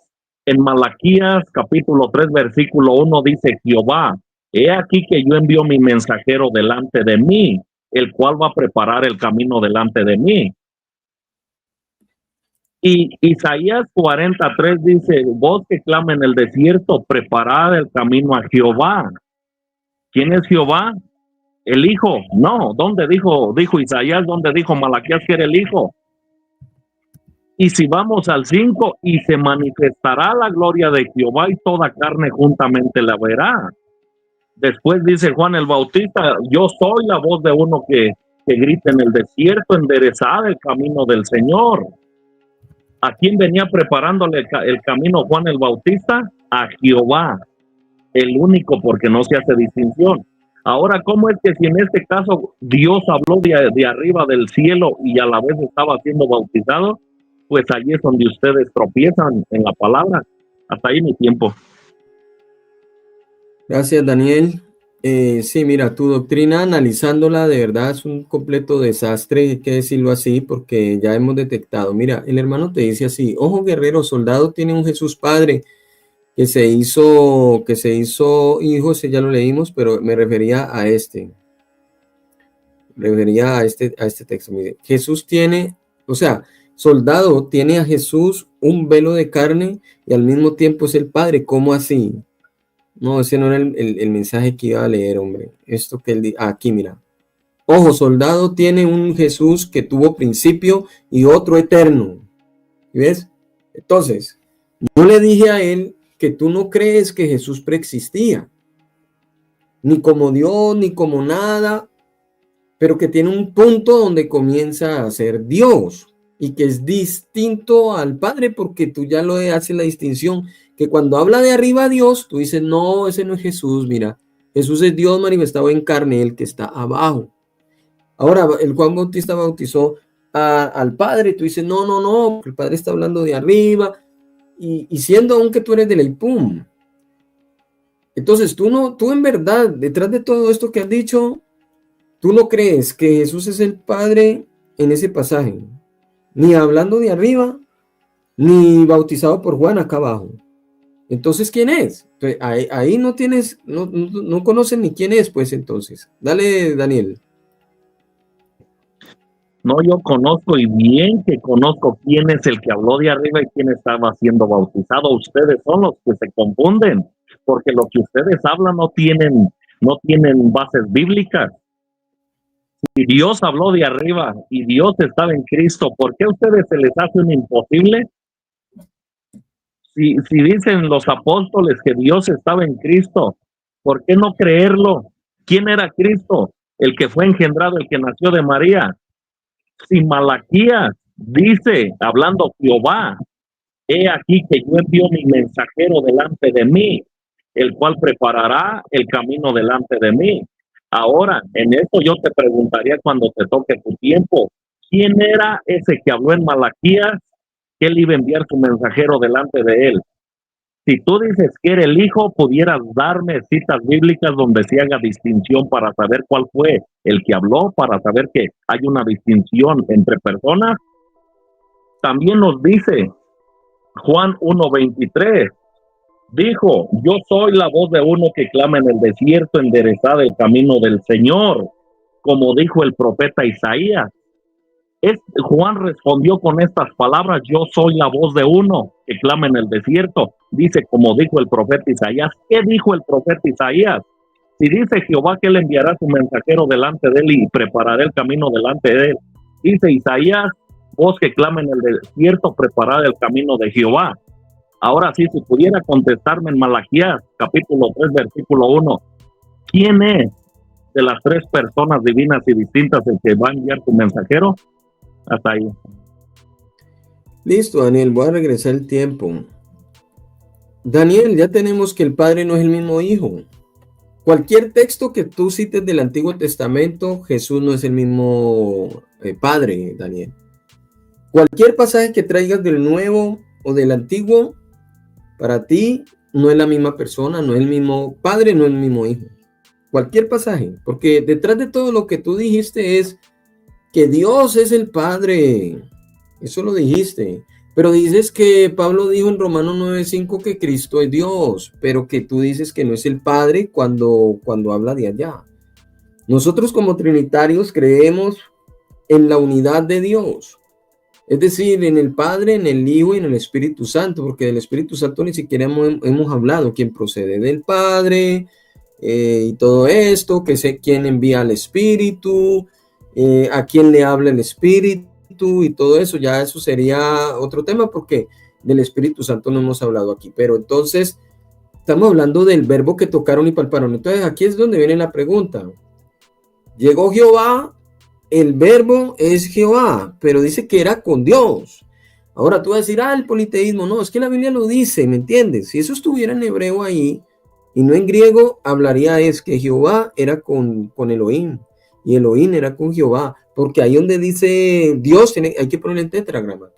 capítulo 3 versículo 1 dice Jehová, he aquí que yo envío mi mensajero delante de mí, el cual va a preparar el camino delante de mí. Y Isaías 43 dice, voz que clama en el desierto, preparad el camino a Jehová. ¿Quién es Jehová? El Hijo. No, ¿dónde dijo Isaías? ¿Dónde dijo Malaquías que era el Hijo? Y si vamos al 5, y se manifestará la gloria de Jehová y toda carne juntamente la verá. Después dice Juan el Bautista, yo soy la voz de uno que grita en el desierto, enderezad el camino del Señor. ¿A quién venía preparándole el camino Juan el Bautista? A Jehová, el único, porque no se hace distinción. Ahora, ¿cómo es que si en este caso Dios habló de arriba del cielo y a la vez estaba siendo bautizado? Pues allí es donde ustedes tropiezan en la palabra. Hasta ahí mi tiempo. Gracias, Daniel. Sí, mira, tu doctrina, analizándola, de verdad es un completo desastre, hay que decirlo así, porque ya hemos detectado. Mira, el hermano te dice así: ojo, guerrero, soldado tiene un Jesús Padre que se hizo hijo, ese ya lo leímos, pero me refería a este. A este texto. Mire, Jesús tiene, o sea, soldado tiene a Jesús un velo de carne y al mismo tiempo es el Padre. ¿Cómo así? No, ese no era el mensaje que iba a leer, hombre. Esto que él aquí, mira. Ojo, soldado tiene un Jesús que tuvo principio y otro eterno. ¿Ves? Entonces, yo le dije a él que tú no crees que Jesús preexistía, ni como Dios, ni como nada, pero que tiene un punto donde comienza a ser Dios y que es distinto al Padre, porque tú ya lo haces la distinción, que cuando habla de arriba a Dios, tú dices, no, ese no es Jesús, mira, Jesús es Dios manifestado en carne, el que está abajo. Ahora, el Juan Bautista bautizó al Padre, tú dices, no, el Padre está hablando de arriba, y siendo aunque tú eres de la IPUM. Entonces, tú en verdad, detrás de todo esto que has dicho, tú no crees que Jesús es el Padre en ese pasaje, ni hablando de arriba, ni bautizado por Juan acá abajo. Entonces, ¿quién es? Entonces, ahí no tienes, no conocen ni quién es, pues entonces. Dale, Daniel. No, yo conozco y bien que conozco quién es el que habló de arriba y quién estaba siendo bautizado. Ustedes son los que se confunden, porque lo que ustedes hablan no tienen bases bíblicas. Si Dios habló de arriba y Dios estaba en Cristo, ¿por qué a ustedes se les hace un imposible? Si dicen los apóstoles que Dios estaba en Cristo, ¿por qué no creerlo? ¿Quién era Cristo? El que fue engendrado, el que nació de María. Si Malaquías dice, hablando Jehová, he aquí que yo envío mi mensajero delante de mí, el cual preparará el camino delante de mí. Ahora, en esto yo te preguntaría cuando te toque tu tiempo, ¿quién era ese que habló en Malaquías que él iba a enviar su mensajero delante de él? Si tú dices que era el hijo, pudieras darme citas bíblicas donde se haga distinción para saber cuál fue el que habló, para saber que hay una distinción entre personas. También nos dice Juan 1:23, dijo, yo soy la voz de uno que clama en el desierto, enderezad el camino del Señor, como dijo el profeta Isaías. Juan respondió con estas palabras, yo soy la voz de uno que clama en el desierto. Dice, como dijo el profeta Isaías. ¿Qué dijo el profeta Isaías? Si dice Jehová que él enviará su mensajero delante de él y preparará el camino delante de él. Dice Isaías, voz que clama en el desierto, preparad el camino de Jehová. Ahora sí, si pudiera contestarme en Malaquías, capítulo 3, versículo 1, ¿quién es de las tres personas divinas y distintas el que va a enviar su mensajero? Hasta ahí. Listo, Daniel, voy a regresar el tiempo. Daniel, ya tenemos que el Padre no es el mismo Hijo. Cualquier texto que tú cites del Antiguo Testamento, Jesús no es el mismo Padre, Daniel. Cualquier pasaje que traigas del Nuevo o del Antiguo, para ti no es la misma persona, no es el mismo Padre, no es el mismo Hijo. Cualquier pasaje, porque detrás de todo lo que tú dijiste es que Dios es el Padre. Eso lo dijiste. Pero dices que Pablo dijo en Romanos 9:5 que Cristo es Dios, pero que tú dices que no es el Padre cuando habla de allá. Nosotros como trinitarios creemos en la unidad de Dios. Es decir, en el Padre, en el Hijo y en el Espíritu Santo, porque del Espíritu Santo ni siquiera hemos hablado, quién procede del Padre y todo esto, que sé quién envía al Espíritu, a quién le habla el Espíritu y todo eso. Ya eso sería otro tema porque del Espíritu Santo no hemos hablado aquí. Pero entonces estamos hablando del verbo que tocaron y palparon. Entonces aquí es donde viene la pregunta. Llegó Jehová. El verbo es Jehová, pero dice que era con Dios. Ahora tú vas a decir, el politeísmo. No, es que la Biblia lo dice, ¿me entiendes? Si eso estuviera en hebreo ahí y no en griego, hablaría es que Jehová era con Elohim y Elohim era con Jehová, porque ahí donde dice Dios hay que poner el tetragrama,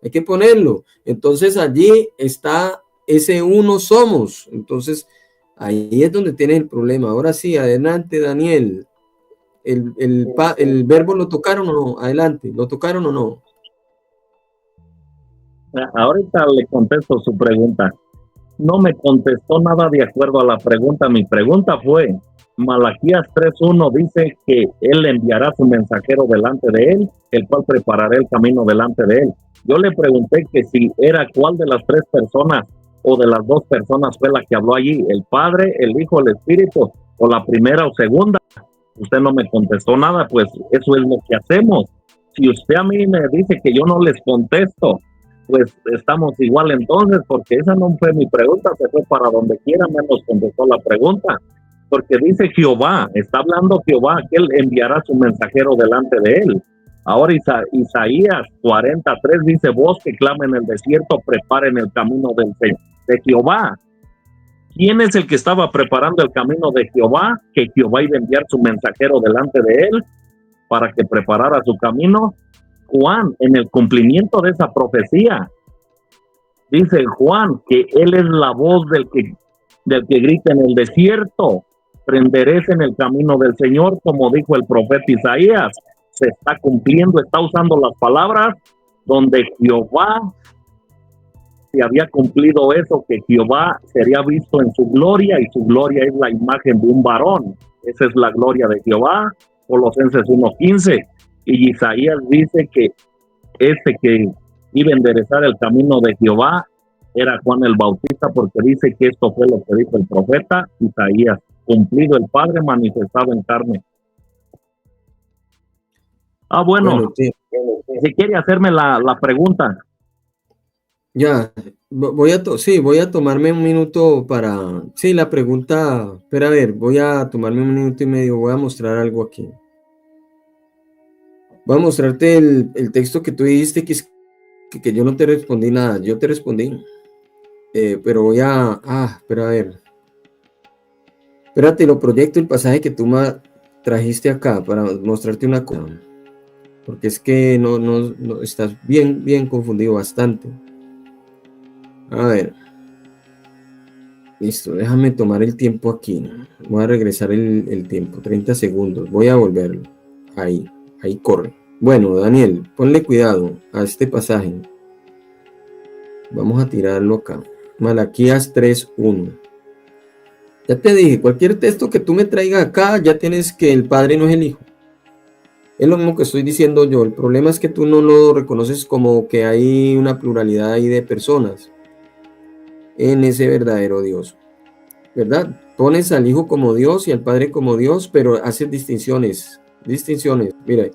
hay que ponerlo. Entonces allí está ese uno somos. Entonces ahí es donde tienes el problema. Ahora sí, adelante, Daniel. ¿El verbo lo tocaron o no? Adelante, ¿lo tocaron o no? Ahorita le contesto su pregunta. No me contestó nada de acuerdo a la pregunta. Mi pregunta fue, Malaquías 3:1 dice que él enviará su mensajero delante de él, el cual preparará el camino delante de él. Yo le pregunté que si era cuál de las tres personas o de las dos personas fue la que habló allí, el Padre, el Hijo, el Espíritu, o la primera o segunda. Usted no me contestó nada, pues eso es lo que hacemos. Si usted a mí me dice que yo no les contesto, pues estamos igual entonces, porque esa no fue mi pregunta, se fue para donde quiera, menos contestó la pregunta, porque dice Jehová, está hablando Jehová, que él enviará su mensajero delante de él. Ahora Isaías 43 dice, voz que clama en el desierto, preparen el camino de Jehová. ¿Quién es el que estaba preparando el camino de Jehová? Que Jehová iba a enviar su mensajero delante de él para que preparara su camino. Juan, en el cumplimiento de esa profecía, dice Juan que él es la voz del que grita en el desierto, prenderéis en el camino del Señor, como dijo el profeta Isaías. Se está cumpliendo, está usando las palabras donde Jehová se había cumplido eso, que Jehová sería visto en su gloria, y su gloria es la imagen de un varón. Esa es la gloria de Jehová, Colosenses 1:15. Y Isaías dice que que iba a enderezar el camino de Jehová era Juan el Bautista, porque dice que esto fue lo que dijo el profeta Isaías, cumplido el Padre manifestado en carne. Bueno, sí. Si quiere hacerme la pregunta. Ya, voy a tomarme un minuto para, la pregunta, pero a ver, voy a tomarme un minuto y medio, voy a mostrar algo aquí. Voy a mostrarte el texto que tú dijiste que es que yo no te respondí nada. Yo te respondí. Pero voy a... espera a ver. Espérate, lo proyecto el pasaje que tú me trajiste acá para mostrarte una cosa. Porque es que no estás bien confundido bastante. A ver. Listo, déjame tomar el tiempo aquí. Voy a regresar el tiempo, 30 segundos. Voy a volverlo. Ahí corre. Bueno, Daniel, ponle cuidado a este pasaje. Vamos a tirarlo acá. Malaquías 3:1. Ya te dije, cualquier texto que tú me traigas acá, ya tienes que el Padre no es el Hijo. Es lo mismo que estoy diciendo yo. El problema es que tú no lo reconoces como que hay una pluralidad ahí de personas en ese verdadero Dios, ¿verdad? Pones al Hijo como Dios y al Padre como Dios, pero haces distinciones. Mira,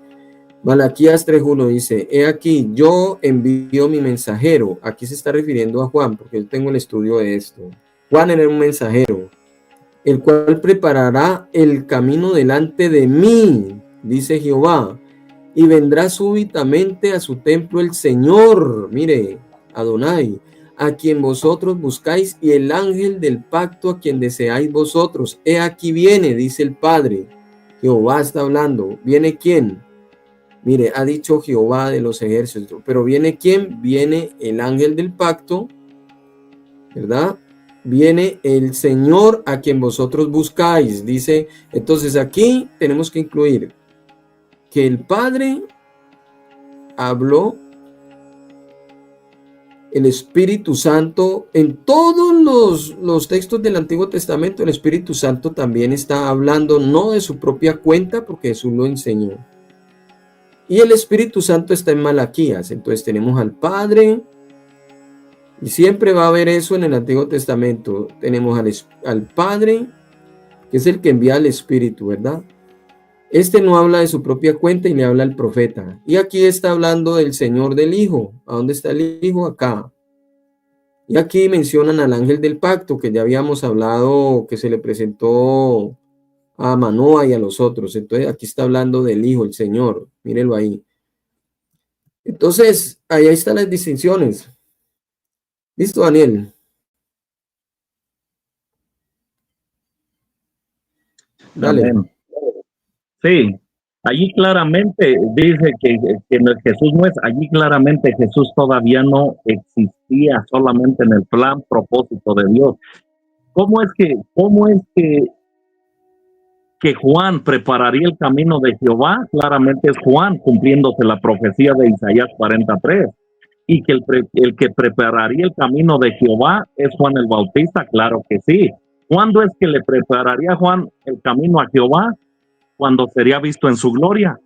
Malaquías 3:1 dice, he aquí, yo envío mi mensajero. Aquí se está refiriendo a Juan, porque yo tengo el estudio de esto. Juan era un mensajero, el cual preparará el camino delante de mí, dice Jehová, y vendrá súbitamente a su templo el Señor, mire, Adonai, a quien vosotros buscáis, y el ángel del pacto a quien deseáis vosotros. He aquí viene, dice el Padre. Jehová está hablando. ¿Viene quién? Mire, ha dicho Jehová de los ejércitos, pero ¿viene quién? Viene el ángel del pacto, ¿verdad? Viene el Señor a quien vosotros buscáis, dice. Entonces aquí tenemos que incluir que el Padre habló, el Espíritu Santo, en todos los textos del Antiguo Testamento, el Espíritu Santo también está hablando, no de su propia cuenta, porque Jesús lo enseñó. Y el Espíritu Santo está en Malaquías. Entonces tenemos al Padre, y siempre va a haber eso en el Antiguo Testamento. Tenemos al Padre, que es el que envía al Espíritu, ¿verdad? Este no habla de su propia cuenta y le habla al profeta. Y aquí está hablando del Señor del Hijo. ¿A dónde está el Hijo? Acá. Y aquí mencionan al ángel del pacto, que ya habíamos hablado, que se le presentó a Manoa y a los otros. Entonces aquí está hablando del Hijo, el Señor. Mírenlo ahí. Entonces, ahí están las distinciones. ¿Listo, Daniel? Dale. Amén. Sí, allí claramente dice que Jesús no es, allí claramente Jesús todavía no existía solamente en el plan, propósito de Dios. ¿Cómo es que Juan prepararía el camino de Jehová? Claramente es Juan cumpliéndose la profecía de Isaías 43. Y que el que prepararía el camino de Jehová es Juan el Bautista, claro que sí. ¿Cuándo es que le prepararía Juan el camino a Jehová? Cuando sería visto en su gloria.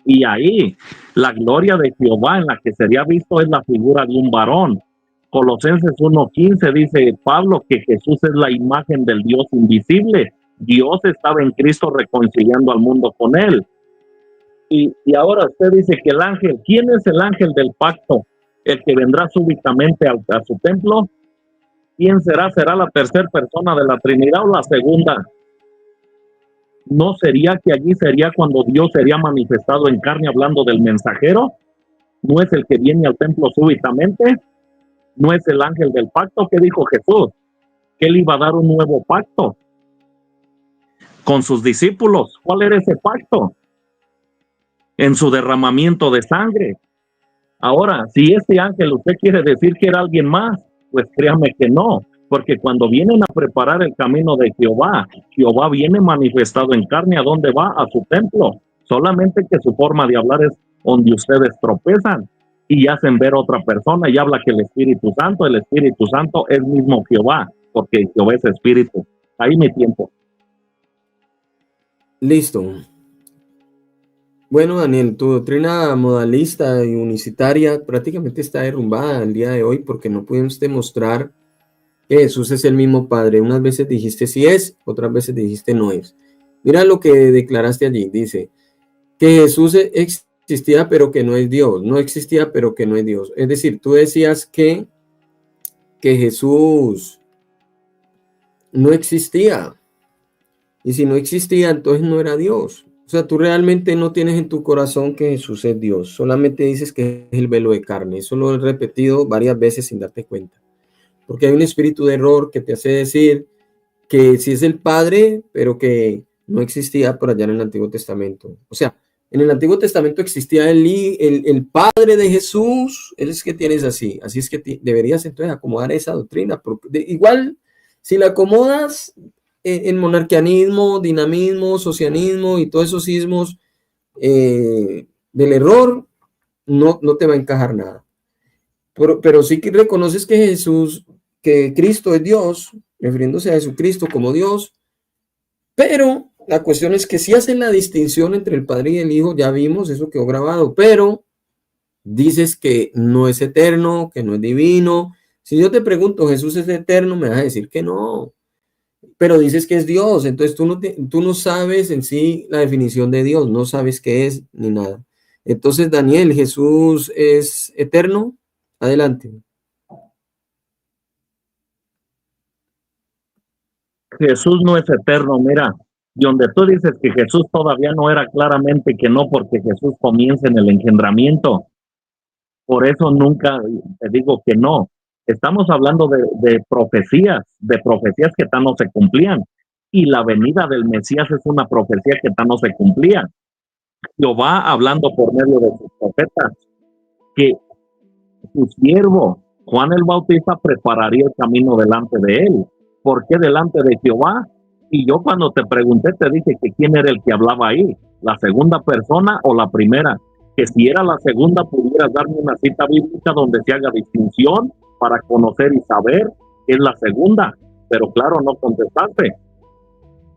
Y ahí, la gloria de Jehová en la que sería visto es la figura de un varón. Colosenses 1:15 dice Pablo que Jesús es la imagen del Dios invisible. Dios estaba en Cristo reconciliando al mundo con él. Y ahora usted dice que el ángel, ¿quién es el ángel del pacto? El que vendrá súbitamente a su templo. ¿Quién será? ¿Será la tercera persona de la Trinidad o la segunda? ¿No sería que allí sería cuando Dios sería manifestado en carne hablando del mensajero? ¿No es el que viene al templo súbitamente? ¿No es el ángel del pacto? ¿Qué dijo Jesús? Que él iba a dar un nuevo pacto con sus discípulos. ¿Cuál era ese pacto? En su derramamiento de sangre. Ahora, si este ángel usted quiere decir que era alguien más, pues créame que no, porque cuando vienen a preparar el camino de Jehová, Jehová viene manifestado en carne. ¿A dónde va? A su templo. Solamente que su forma de hablar es donde ustedes tropezan y hacen ver otra persona y habla que el Espíritu Santo es mismo Jehová, porque Jehová es Espíritu. Ahí mi tiempo. Listo. Bueno, Daniel, tu doctrina modalista y unicitaria prácticamente está derrumbada el día de hoy porque no pudimos demostrar que Jesús es el mismo Padre. Unas veces dijiste sí es, otras veces dijiste no es. Mira lo que declaraste allí. Dice que Jesús existía pero que no es Dios. No existía pero que no es Dios. Es decir, tú decías que Jesús no existía. Y si no existía, entonces no era Dios. O O sea, tú realmente no tienes en tu corazón que Jesús es Dios, solamente dices que es el velo de carne. Eso lo he repetido varias veces sin darte cuenta. Porque hay un espíritu de error que te hace decir que sí es el Padre, pero que no existía por allá en el Antiguo Testamento. O sea, en el Antiguo Testamento existía el Padre de Jesús, es que tienes así es que deberías entonces acomodar esa doctrina. Igual, si la acomodas en monarquianismo, dinamismo, socialismo y todos esos sismos del error, no te va a encajar nada. Pero sí que reconoces que que Cristo es Dios, refiriéndose a Jesucristo como Dios, pero la cuestión es que si hacen la distinción entre el Padre y el Hijo, ya vimos, eso quedó grabado, pero dices que no es eterno, que no es divino. Si yo te pregunto, ¿Jesús es eterno? Me vas a decir que no, pero dices que es Dios, entonces tú no sabes en sí la definición de Dios, no sabes qué es ni nada. Entonces, Daniel, ¿Jesús es eterno? Adelante. Jesús no es eterno, mira, y donde tú dices que Jesús todavía no era claramente que no, porque Jesús comienza en el engendramiento, por eso nunca te digo que no. Estamos hablando de profecías que tan no se cumplían, y la venida del Mesías es una profecía que tan no se cumplía. Jehová hablando por medio de sus profetas, que su siervo Juan el Bautista prepararía el camino delante de él. ¿Por qué delante de Jehová? Y yo cuando te pregunté te dije que quién era el que hablaba ahí, la segunda persona o la primera. Que si era la segunda pudieras darme una cita bíblica donde se haga distinción para conocer y saber que es la segunda. Pero claro, no contestaste.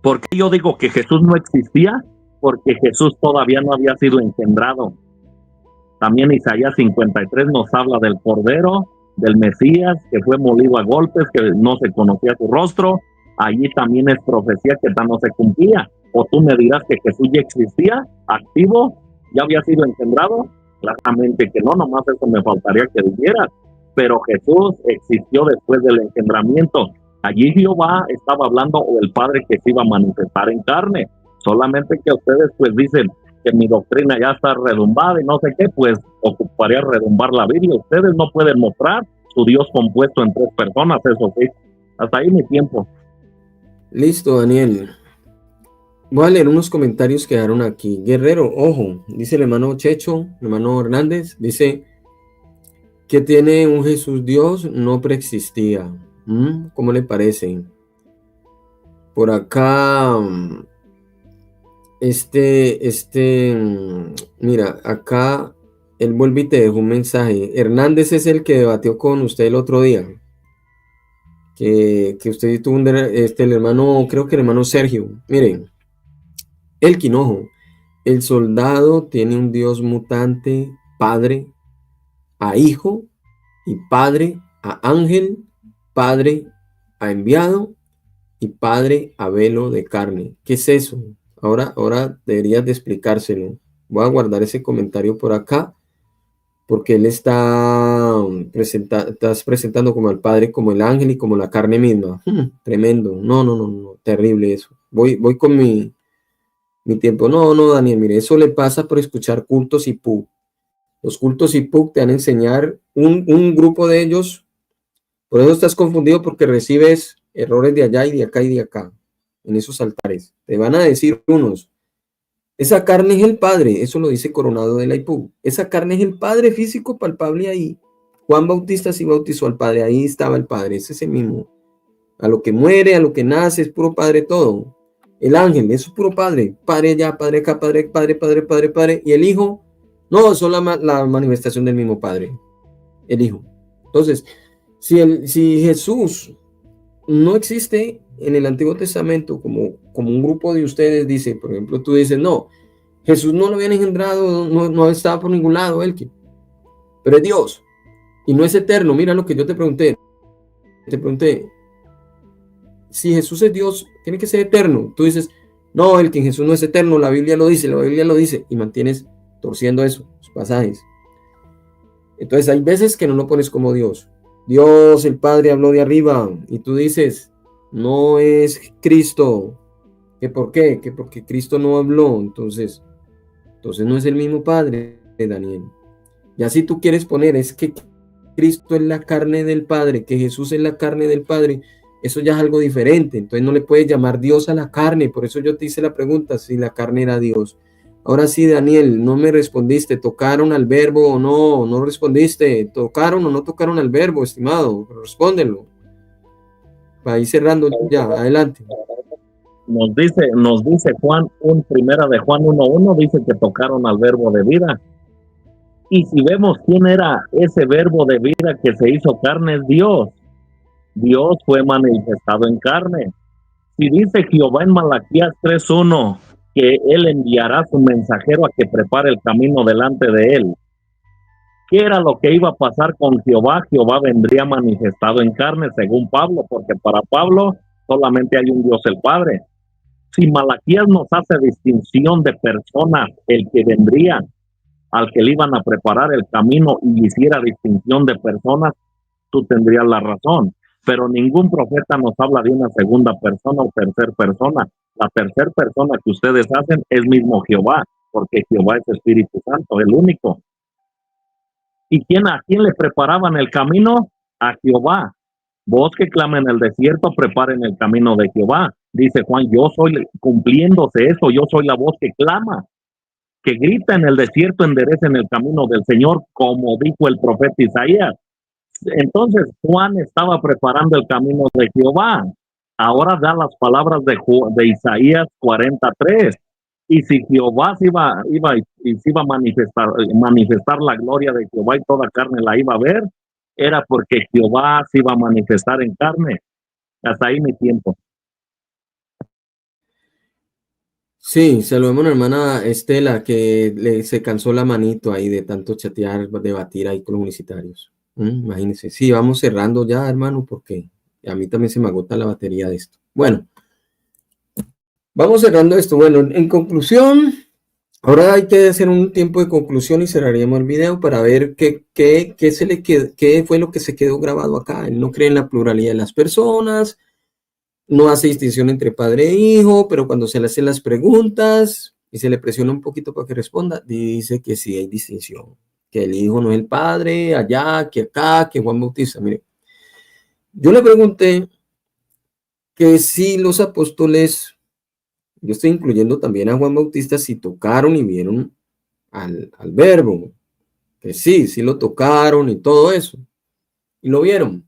¿Por qué yo digo que Jesús no existía? Porque Jesús todavía no había sido engendrado. También Isaías 53 nos habla del Cordero, del Mesías, que fue molido a golpes, que no se conocía su rostro. Allí también es profecía que no se cumplía. O tú me dirás que Jesús ya existía, activo, ya había sido engendrado. Claramente que no, nomás eso me faltaría que dijeras. Pero Jesús existió después del engendramiento. Allí Jehová estaba hablando, o el Padre que se iba a manifestar en carne. Solamente que ustedes pues dicen que mi doctrina ya está redumbada y no sé qué, pues ocuparía redumbar la Biblia. Ustedes no pueden mostrar su Dios compuesto en tres personas, eso sí. Hasta ahí mi tiempo. Listo, Daniel. Voy a leer unos comentarios que quedaron aquí. Guerrero, ojo, dice el hermano Checho, el hermano Hernández, dice que tiene un Jesús Dios, no preexistía. ¿Cómo le parece? Por acá, mira, acá él vuelve y te dejó un mensaje. Hernández es el que debatió con usted el otro día. Que usted tuvo el hermano, creo que el hermano Sergio. Miren, el Quinojo. El soldado tiene un Dios mutante, padre a hijo y padre a ángel, padre a enviado y padre a velo de carne. ¿Qué es eso? Ahora deberías de explicárselo. Voy a guardar ese comentario por acá porque él estás presentando como al padre, como el ángel y como la carne misma. Tremendo. No, terrible eso. Voy con mi tiempo. No, Daniel, mire, eso le pasa por escuchar cultos y PUC. Los cultos y PUC te van a enseñar un grupo de ellos. Por eso estás confundido porque recibes errores de allá y de acá y de acá en esos altares. Te van a decir unos, esa carne es el Padre, eso lo dice Coronado de la IPUC. Esa carne es el Padre físico palpable ahí. Juan Bautista sí bautizó al Padre, ahí estaba el Padre, es ese mismo. A lo que muere, a lo que nace, es puro Padre todo. El ángel, eso es puro Padre. Padre allá, Padre acá, Padre. Y el Hijo, no, eso es la manifestación del mismo Padre. El Hijo. Entonces, si Jesús no existe en el Antiguo Testamento como un grupo de ustedes dice, por ejemplo, tú dices, no, Jesús no lo habían engendrado, no estaba por ningún lado, pero es Dios y no es eterno. Mira lo que yo te pregunté, si Jesús es Dios, tiene que ser eterno. Tú dices, no, Jesús no es eterno, la Biblia lo dice, y mantienes torciendo eso, los pasajes. Entonces hay veces que no lo pones como Dios. Dios, el Padre, habló de arriba, y tú dices, no es Cristo ¿Que por qué? Que porque Cristo no habló, entonces no es el mismo Padre, Daniel. Ya si tú quieres poner, es que Cristo es la carne del Padre, que Jesús es la carne del Padre, eso ya es algo diferente. Entonces no le puedes llamar Dios a la carne. Por eso yo te hice la pregunta si la carne era Dios. Ahora sí, Daniel, no me respondiste. ¿Tocaron al verbo o no? No respondiste. ¿Tocaron o no tocaron al verbo, estimado? Respóndelo. Para ir cerrando ya, adelante. Nos dice Juan, primera de Juan 1:1, dice que tocaron al verbo de vida. Y si vemos quién era ese verbo de vida que se hizo carne, es Dios. Dios fue manifestado en carne. Si dice Jehová en Malaquías 3:1 que él enviará a su mensajero a que prepare el camino delante de él, ¿qué era lo que iba a pasar con Jehová? Jehová vendría manifestado en carne, según Pablo, porque para Pablo solamente hay un Dios el Padre. Si Malaquías nos hace distinción de personas, el que vendría, al que le iban a preparar el camino y hiciera distinción de personas, tú tendrías la razón. Pero ningún profeta nos habla de una segunda persona o tercera persona. La tercera persona que ustedes hacen es mismo Jehová, porque Jehová es Espíritu Santo, el único. ¿Y a quién le preparaban el camino? A Jehová. Vos que clamen en el desierto, preparen el camino de Jehová. Dice Juan, yo soy, cumpliéndose eso, yo soy la voz que clama, que grita en el desierto, enderecen el camino del Señor, como dijo el profeta Isaías. Entonces Juan estaba preparando el camino de Jehová. Ahora da las palabras de Isaías 43. Y si Jehová se iba a manifestar la gloria de Jehová y toda carne la iba a ver, era porque Jehová se iba a manifestar en carne. Hasta ahí mi tiempo. Sí, saludemos a la hermana Estela, que se cansó la manito ahí de tanto chatear, debatir ahí con los universitarios. Imagínense. Sí, vamos cerrando ya, hermano, porque a mí también se me agota la batería de esto. Bueno, vamos cerrando esto. Bueno, en conclusión, ahora hay que hacer un tiempo de conclusión y cerraríamos el video para ver qué fue lo que se quedó grabado acá. Él no cree en la pluralidad de las personas, no hace distinción entre padre e hijo, pero cuando se le hacen las preguntas y se le presiona un poquito para que responda, dice que sí hay distinción, que el hijo no es el padre, allá, que acá, que Juan Bautista. Mire, yo le pregunté que si los apóstoles, yo estoy incluyendo también a Juan Bautista, si tocaron y vieron al verbo, que sí lo tocaron y todo eso, y lo vieron.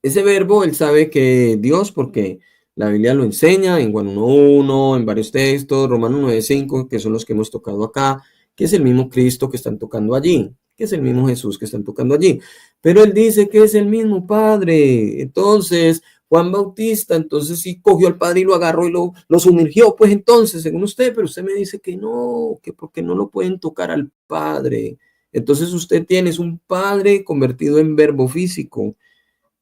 Ese verbo, él sabe que Dios, porque la Biblia lo enseña en Juan 1:1, en varios textos, Romanos 9:5, que son los que hemos tocado acá, que es el mismo Cristo que están tocando allí, que es el mismo Jesús que están tocando allí. Pero él dice que es el mismo Padre. Entonces, Juan Bautista, entonces sí cogió al Padre y lo agarró y lo sumergió, pues entonces, según usted, pero usted me dice que no, que porque no lo pueden tocar al Padre. Entonces usted tiene un Padre convertido en verbo físico,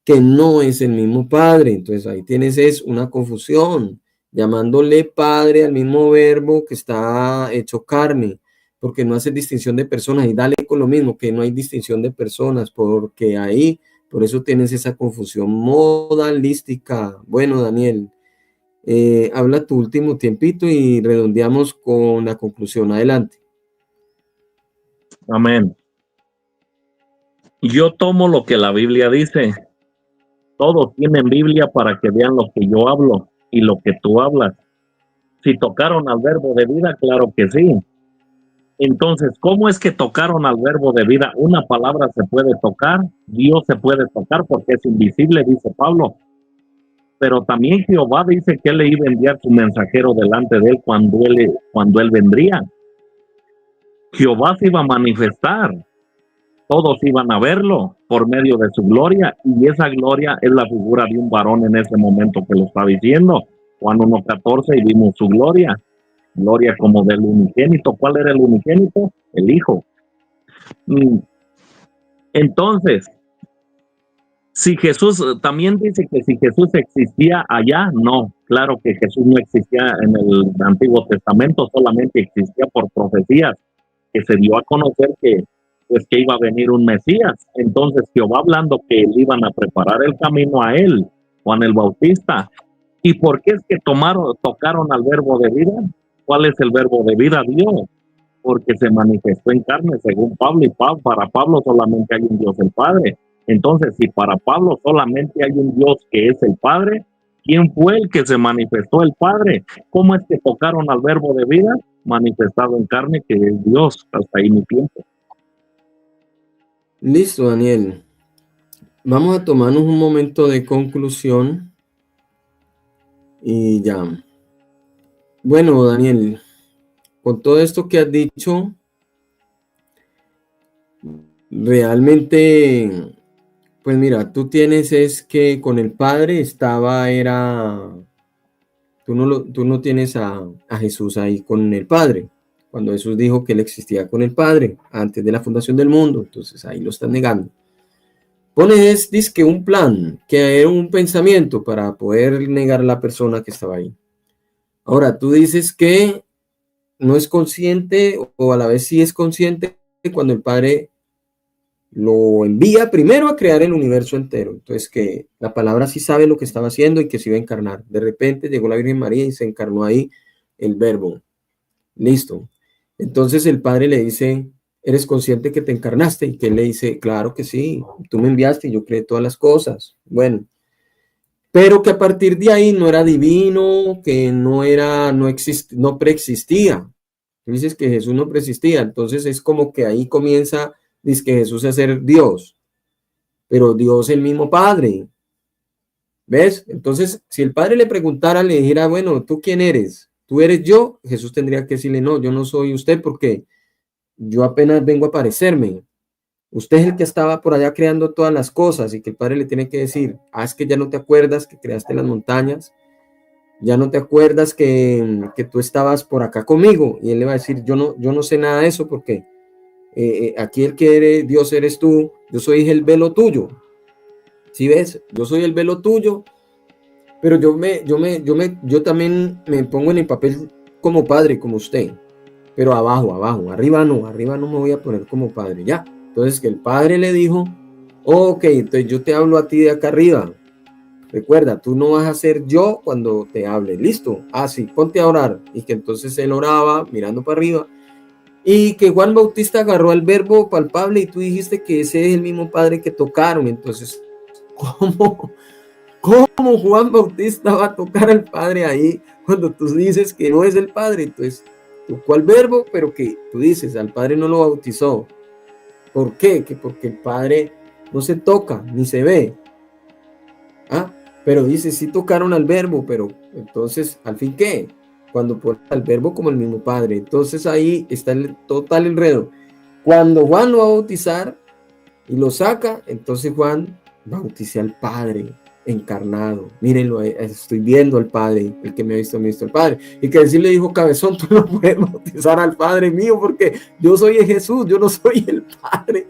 que no es el mismo Padre. Entonces ahí tienes una confusión, llamándole Padre al mismo verbo que está hecho carne, porque no hace distinción de personas. Y dale con lo mismo, que no hay distinción de personas, porque ahí, por eso tienes esa confusión modalística. Bueno, Daniel, habla tu último tiempito y redondeamos con la conclusión. Adelante. Amén. Yo tomo lo que la Biblia dice. Todos tienen Biblia para que vean lo que yo hablo y lo que tú hablas. Si tocaron al verbo de vida, claro que sí. Entonces, ¿cómo es que tocaron al verbo de vida? Una palabra se puede tocar, Dios se puede tocar porque es invisible, dice Pablo. Pero también Jehová dice que él le iba a enviar su mensajero delante de él cuando él vendría. Jehová se iba a manifestar. Todos iban a verlo por medio de su gloria, y esa gloria es la figura de un varón en ese momento que lo está diciendo. Juan 1:14, y vimos su gloria como del unigénito. ¿Cuál era el unigénito? El Hijo. Entonces, si Jesús, también dice que si Jesús existía allá, no, claro que Jesús no existía en el Antiguo Testamento, solamente existía por profecías que se dio a conocer que iba a venir un Mesías. Entonces Jehová, hablando que le iban a preparar el camino a él, Juan el Bautista, ¿Y por qué es que tocaron al verbo de vida? ¿Cuál es el verbo de vida? Dios. Porque se manifestó en carne, según Pablo, y para Pablo solamente hay un Dios, el Padre. Entonces, si para Pablo solamente hay un Dios que es el Padre, ¿quién fue el que se manifestó? El Padre. ¿Cómo es que tocaron al verbo de vida? Manifestado en carne, que es Dios. Hasta ahí mi tiempo. Listo, Daniel. Vamos a tomarnos un momento de conclusión y ya. Bueno, Daniel, con todo esto que has dicho, realmente, pues mira, tú tienes es que con el Padre tú no tienes a Jesús ahí con el Padre, cuando Jesús dijo que él existía con el Padre antes de la fundación del mundo, entonces ahí lo están negando. Pones, dice que un plan, que era un pensamiento para poder negar a la persona que estaba ahí. Ahora, tú dices que no es consciente o a la vez sí es consciente cuando el Padre lo envía primero a crear el universo entero. Entonces que la palabra sí sabe lo que estaba haciendo y que se iba a encarnar. De repente llegó la Virgen María y se encarnó ahí el verbo. Listo. Entonces el Padre le dice, ¿eres consciente que te encarnaste? Y que él le dice, claro que sí, tú me enviaste y yo creé todas las cosas. Bueno, pero que a partir de ahí no era divino, que no preexistía. Tú dices que Jesús no preexistía, entonces es como que ahí comienza, dice que Jesús es ser Dios, pero Dios es el mismo Padre. ¿Ves? Entonces, si el Padre le preguntara, le dijera, bueno, ¿tú quién eres? ¿Tú eres yo? Jesús tendría que decirle, no, yo no soy usted porque yo apenas vengo a aparecerme. Usted es el que estaba por allá creando todas las cosas y que el Padre le tiene que decir, es que ya no te acuerdas que creaste las montañas, ya no te acuerdas que tú estabas por acá conmigo. Y él le va a decir, yo no sé nada de eso porque aquí el que eres, Dios eres tú, yo soy el velo tuyo. ¿Sí ves? Yo soy el velo tuyo, pero yo también me pongo en el papel como padre, como usted, pero abajo, arriba no me voy a poner como padre, ya. Entonces que el Padre le dijo, ok, entonces yo te hablo a ti de acá arriba. Recuerda, tú no vas a ser yo cuando te hable. Listo. Sí, ponte a orar. Y que entonces él oraba mirando para arriba. Y que Juan Bautista agarró al verbo palpable y tú dijiste que ese es el mismo Padre que tocaron. Entonces, ¿cómo Juan Bautista va a tocar al Padre ahí cuando tú dices que no es el Padre? Entonces, tocó al verbo, pero que tú dices, al Padre no lo bautizó. ¿Por qué? Que porque el Padre no se toca, ni se ve. Pero dice, sí tocaron al verbo, pero entonces, ¿al fin qué? Cuando pone al verbo como el mismo Padre. Entonces ahí está el total enredo. Cuando Juan lo va a bautizar y lo saca, entonces Juan bautiza al Padre encarnado. Mírenlo, estoy viendo al Padre, el que me ha visto al Padre. Y que decirle dijo, cabezón, tú no puedes bautizar al Padre mío porque yo soy el Jesús, yo no soy el Padre.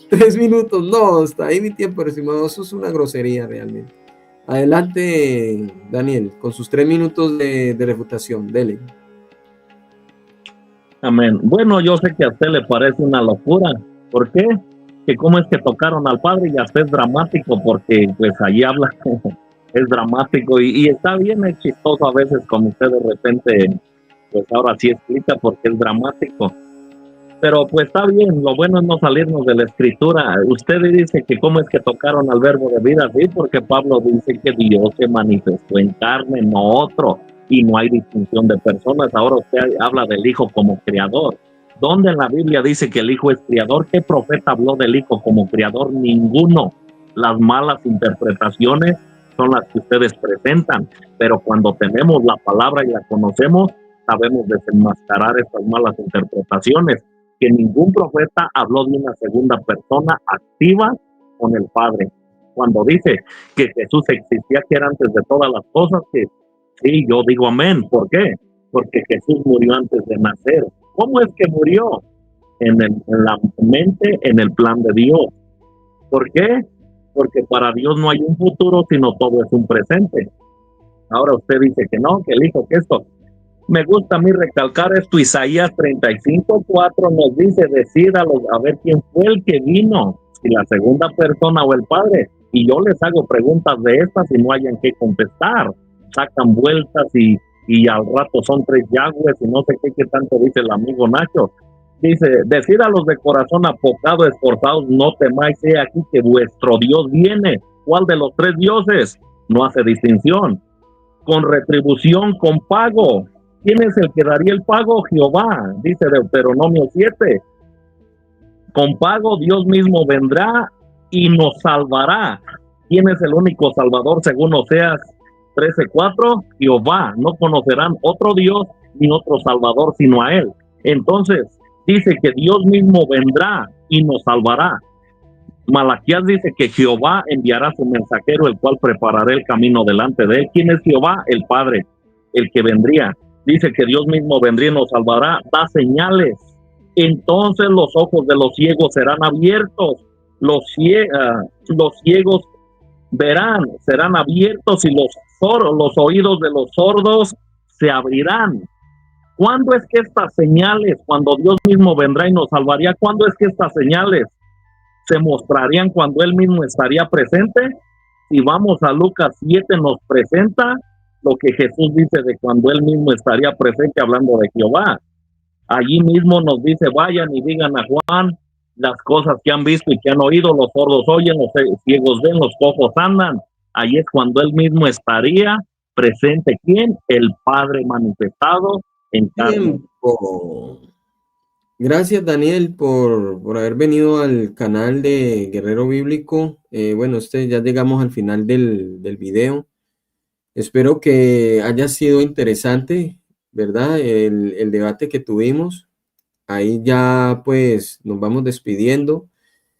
3 minutos, no, está ahí mi tiempo, estimado, eso es una grosería realmente. Adelante, Daniel, con sus 3 minutos de refutación, dele. Amén. Bueno, yo sé que a usted le parece una locura. ¿Por qué? Que cómo es que tocaron al Padre y hasta es dramático, porque pues allí habla, es dramático y está bien, es chistoso a veces como usted de repente, pues ahora sí explica porque es dramático. Pero pues está bien, lo bueno es no salirnos de la escritura. Usted dice que cómo es que tocaron al verbo de vida, sí, porque Pablo dice que Dios se manifestó en carne, no otro, y no hay distinción de personas. Ahora usted habla del Hijo como creador. ¿Dónde en la Biblia dice que el Hijo es criador? ¿Qué profeta habló del Hijo como criador? Ninguno. Las malas interpretaciones son las que ustedes presentan, pero cuando tenemos la palabra y la conocemos, sabemos desenmascarar estas malas interpretaciones. Que ningún profeta habló de una segunda persona activa con el Padre. Cuando dice que Jesús existía, que era antes de todas las cosas, que sí, yo digo amén. ¿Por qué? Porque Jesús murió antes de nacer. ¿Cómo es que murió? En la mente, en el plan de Dios. ¿Por qué? Porque para Dios no hay un futuro, sino todo es un presente. Ahora usted dice que no, que el Hijo, que esto. Me gusta a mí recalcar esto. Isaías 35:4 nos dice, decídalos a ver quién fue el que vino, si la segunda persona o el Padre. y yo les hago preguntas de estas y no hayan que contestar, sacan vueltas y al rato son tres yagües y no sé qué tanto dice el amigo Nacho. Dice, decid a los de corazón apocado, esforzados, no temáis, he aquí que vuestro Dios viene. ¿Cuál de los tres dioses? No hace distinción. Con retribución, con pago. ¿Quién es el que daría el pago? Jehová, dice Deuteronomio 7. Con pago Dios mismo vendrá y nos salvará. ¿Quién es el único salvador según Oseas 13:4? Jehová. No conocerán otro Dios ni otro salvador sino a él. Entonces dice que Dios mismo vendrá y nos salvará. Malaquías dice que Jehová enviará su mensajero, el cual preparará el camino delante de él. ¿Quién es Jehová? El Padre, el que vendría. Dice que Dios mismo vendría y nos salvará, da señales. Entonces los ojos de los ciegos serán abiertos, los ciegos verán, serán abiertos, y los oídos de los sordos se abrirán. ¿Cuándo es que estas señales, cuando Dios mismo vendrá y nos salvaría, cuándo es que estas señales se mostrarían? Cuando él mismo estaría presente. Si vamos a Lucas 7, nos presenta lo que Jesús dice de cuando él mismo estaría presente, hablando de Jehová. Allí mismo nos dice, vayan y digan a Juan las cosas que han visto y que han oído, los sordos oyen, los ciegos ven, los cojos andan. Ahí es cuando él mismo estaría presente. ¿Quién? El Padre manifestado en carne. Gracias, Daniel, por haber venido al canal de Guerrero Bíblico. Bueno, ya llegamos al final del video. Espero que haya sido interesante, ¿verdad? El debate que tuvimos. Ahí ya pues nos vamos despidiendo.